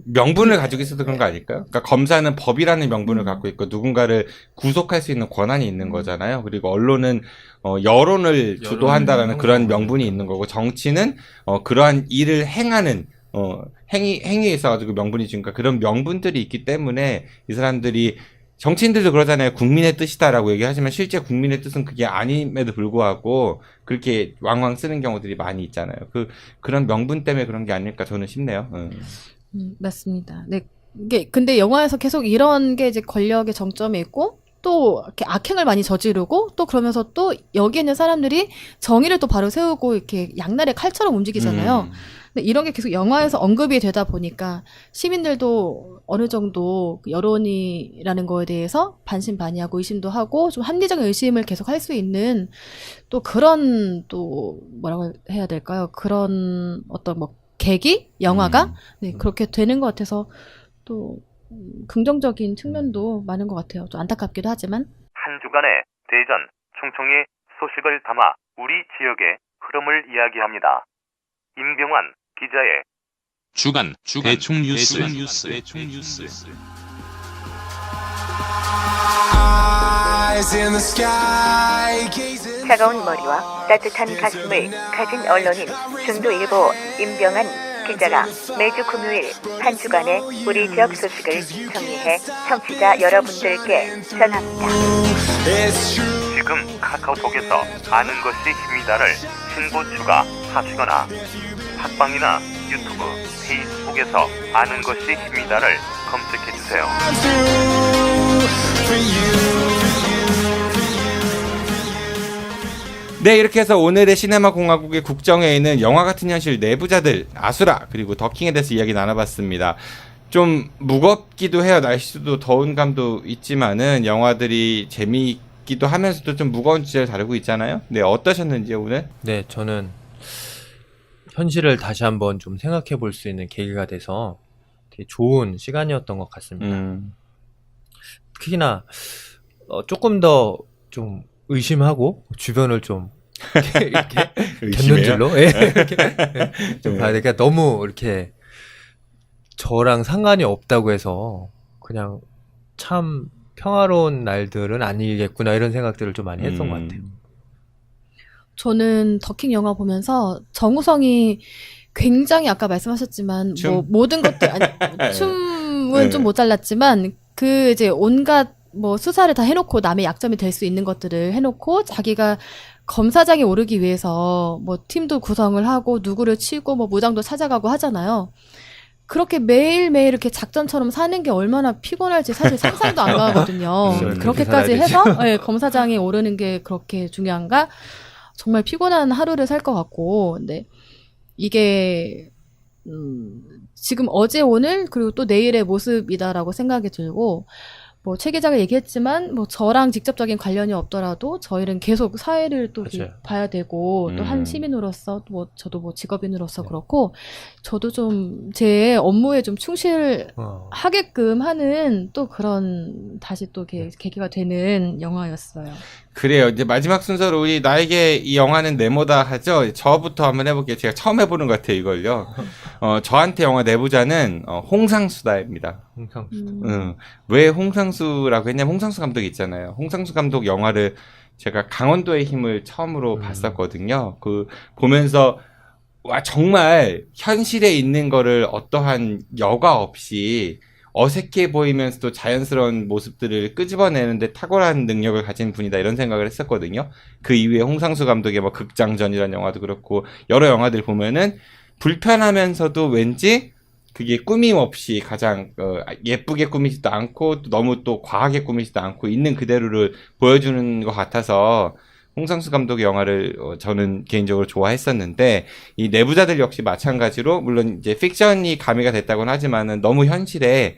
명분을 가지고 있어서 그런 거 아닐까요? 그러니까 검사는 법이라는 명분을 갖고 있고 누군가를 구속할 수 있는 권한이 있는 거잖아요. 그리고 언론은 여론을 주도한다라는 그런 명분이 있는 거고, 정치는 그러한 일을 행하는 행위에 있어가지고 명분이 주니까 그런 명분들이 있기 때문에 이 사람들이, 정치인들도 그러잖아요. 국민의 뜻이다라고 얘기하지만 실제 국민의 뜻은 그게 아님에도 불구하고 그렇게 왕왕 쓰는 경우들이 많이 있잖아요. 그런 명분 때문에 그런 게 아닐까 저는 싶네요. 맞습니다. 네. 근데 영화에서 계속 이런 게 이제 권력의 정점에 있고, 또 이렇게 악행을 많이 저지르고, 또 그러면서 또 여기 있는 사람들이 정의를 또 바로 세우고 이렇게 양날의 칼처럼 움직이잖아요. 근데 이런 게 계속 영화에서 언급이 되다 보니까 시민들도 어느 정도 여론이라는 거에 대해서 반신반의하고 의심도 하고 좀 합리적인 의심을 계속 할 수 있는 또 그런, 또 뭐라고 해야 될까요? 그런 어떤 뭐 계기? 영화가? 네, 그렇게 되는 것 같아서 또 긍정적인 측면도 많은 것 같아요. 좀 안타깝기도 하지만. 한 주간의 대전, 충청의 소식을 담아 우리 지역의 흐름을 이야기합니다. 임병환 기자의 주간 대충 뉴스. 차가운 머리와 따뜻한 가슴을 가진 언론인 중도일보 임병환 기자가 매주 금요일 한 주간의 우리 지역 소식을 정리해 청취자 여러분들께 전합니다. 지금 카카오톡에서 아는 것이 힘이다를 신고 추가하시거나 팟빵이나 유튜브, 페이스북에서 아는 것이 힘이다를 검색해주세요. 네, 이렇게 해서 오늘의 시네마 공화국의 국정회의는 영화 같은 현실 내부자들, 아수라, 그리고 더킹에 대해서 이야기 나눠봤습니다. 좀 무겁기도 해요. 날씨도 더운 감도 있지만은 영화들이 재미있기도 하면서도 좀 무거운 주제를 다루고 있잖아요. 네, 어떠셨는지요, 오늘? 네, 저는 현실을 다시 한번 좀 생각해 볼 수 있는 계기가 돼서 되게 좋은 시간이었던 것 같습니다. 특히나 조금 더 좀 의심하고 주변을 좀 이렇게 곁눈질로 좀 봐야 되니까 너무 이렇게 저랑 상관이 없다고 해서 그냥 참 평화로운 날들은 아니겠구나 이런 생각들을 좀 많이 했던 것 같아요. 저는 더킹 영화 보면서 정우성이 굉장히 아까 말씀하셨지만 뭐 모든 것들 춤은 좀 못 잘랐지만 그 이제 온갖 뭐 수사를 다 해놓고 남의 약점이 될 수 있는 것들을 해놓고 자기가 검사장에 오르기 위해서 뭐 팀도 구성을 하고 누구를 치고 뭐 무당도 찾아가고 하잖아요. 그렇게 매일매일 이렇게 작전처럼 사는 게 얼마나 피곤할지 사실 상상도 안 가거든요. 그렇게까지 해서 네, 검사장에 오르는 게 그렇게 중요한가? 정말 피곤한 하루를 살 것 같고, 근데 이게 지금 어제 오늘 그리고 또 내일의 모습이다라고 생각이 들고, 뭐 최 기자가 얘기했지만 뭐 저랑 직접적인 관련이 없더라도 저희는 계속 사회를 또 봐야 되고 또 한 시민으로서 뭐 저도 뭐 직업인으로서 그렇고 저도 좀 제 업무에 좀 충실하게끔 하는 또 그런 다시 또 계기가 되는 영화였어요. 그래요. 이제 마지막 순서로 우리 나에게 이 영화는 네모다 하죠. 저부터 한번 해볼게요. 제가 처음 해보는 것 같아요, 이걸요. 저한테 영화 내부자는 홍상수다입니다. 홍상수다. 왜 홍상수라고 했냐면 홍상수 감독이 있잖아요. 홍상수 감독 영화를 제가 강원도의 힘을 처음으로 봤었거든요. 그 보면서 와 정말 현실에 있는 거를 어떠한 여과 없이 어색해 보이면서도 자연스러운 모습들을 끄집어내는데 탁월한 능력을 가진 분이다 이런 생각을 했었거든요. 그 이후에 홍상수 감독의 뭐 극장전이라는 영화도 그렇고 여러 영화들 보면은 불편하면서도 왠지 그게 꾸밈 없이 가장 예쁘게 꾸미지도 않고 너무 또 과하게 꾸미지도 않고 있는 그대로를 보여주는 것 같아서 홍상수 감독의 영화를 저는 개인적으로 좋아했었는데 이 내부자들 역시 마찬가지로 물론 이제 픽션이 가미가 됐다고는 하지만은 너무 현실에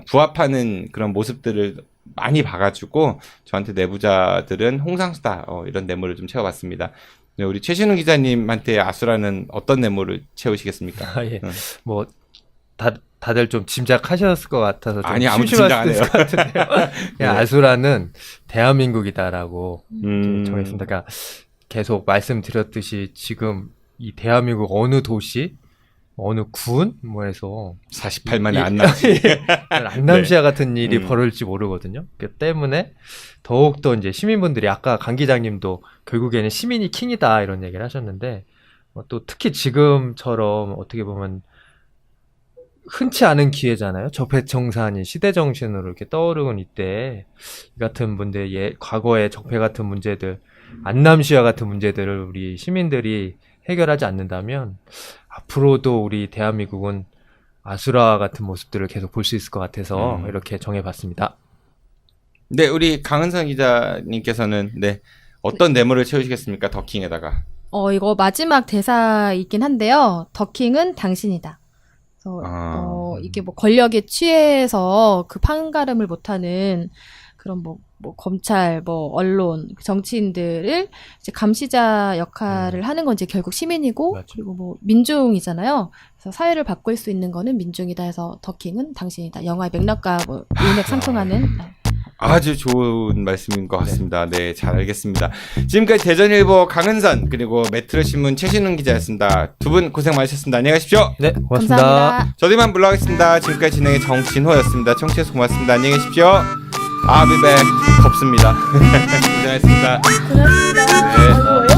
부합하는 그런 모습들을 많이 봐가지고 저한테 내부자들은 홍상수다 이런 내모를 좀 채워봤습니다. 네, 우리 최신웅 기자님한테 아수라는 어떤 내모를 채우시겠습니까? 예. 뭐 다들 좀 짐작하셨을 것 같아서 좀 아니 아무 짐작 안 해요. 네. 아수라는 대한민국이다라고 정했습니다. 그러니까 계속 말씀드렸듯이 지금 이 대한민국 어느 도시, 어느 군 뭐 해서 48만에 안남시 안남시와 같은 일이 벌어질지 모르거든요. 그 때문에 더욱더 이제 시민분들이 아까 강 기자님도 결국에는 시민이 킹이다 이런 얘기를 하셨는데 또 특히 지금처럼 어떻게 보면 흔치 않은 기회잖아요. 적폐청산이 시대정신으로 이렇게 떠오르는 이때 이 같은 문제, 과거의 적폐 같은 문제들, 안남시와 같은 문제들을 우리 시민들이 해결하지 않는다면 앞으로도 우리 대한민국은 아수라 같은 모습들을 계속 볼 수 있을 것 같아서 이렇게 정해봤습니다. 네, 우리 강은선 기자님께서는 어떤 네모를 채우시겠습니까? 더킹에다가. 이거 마지막 대사이긴 한데요. 더킹은 당신이다. 그래서 이게 뭐 권력에 취해서 그 판가름을 못하는 그런 뭐 검찰, 뭐 언론, 정치인들을 이제 감시자 역할을 하는 건 이제 결국 시민이고 맞죠. 그리고 뭐 민중이잖아요. 그래서 사회를 바꿀 수 있는 거는 민중이다 해서 더킹은 당신이다. 영화의 맥락과 뭐 일맥 상통하는. 아주 좋은 말씀인 것 같습니다. 네, 잘 알겠습니다. 지금까지 대전일보 강은선 그리고 메트로신문 최신웅 기자였습니다. 두 분 고생 많으셨습니다. 안녕히 가십시오. 네, 고맙습니다. 감사합니다. 저도 이만 물러가겠습니다. 지금까지 진행의 정진호였습니다. 청취해서 고맙습니다. 안녕히 계십시오. I'll be back. 덥습니다. 고생하셨습니다. 고맙습니다. 네.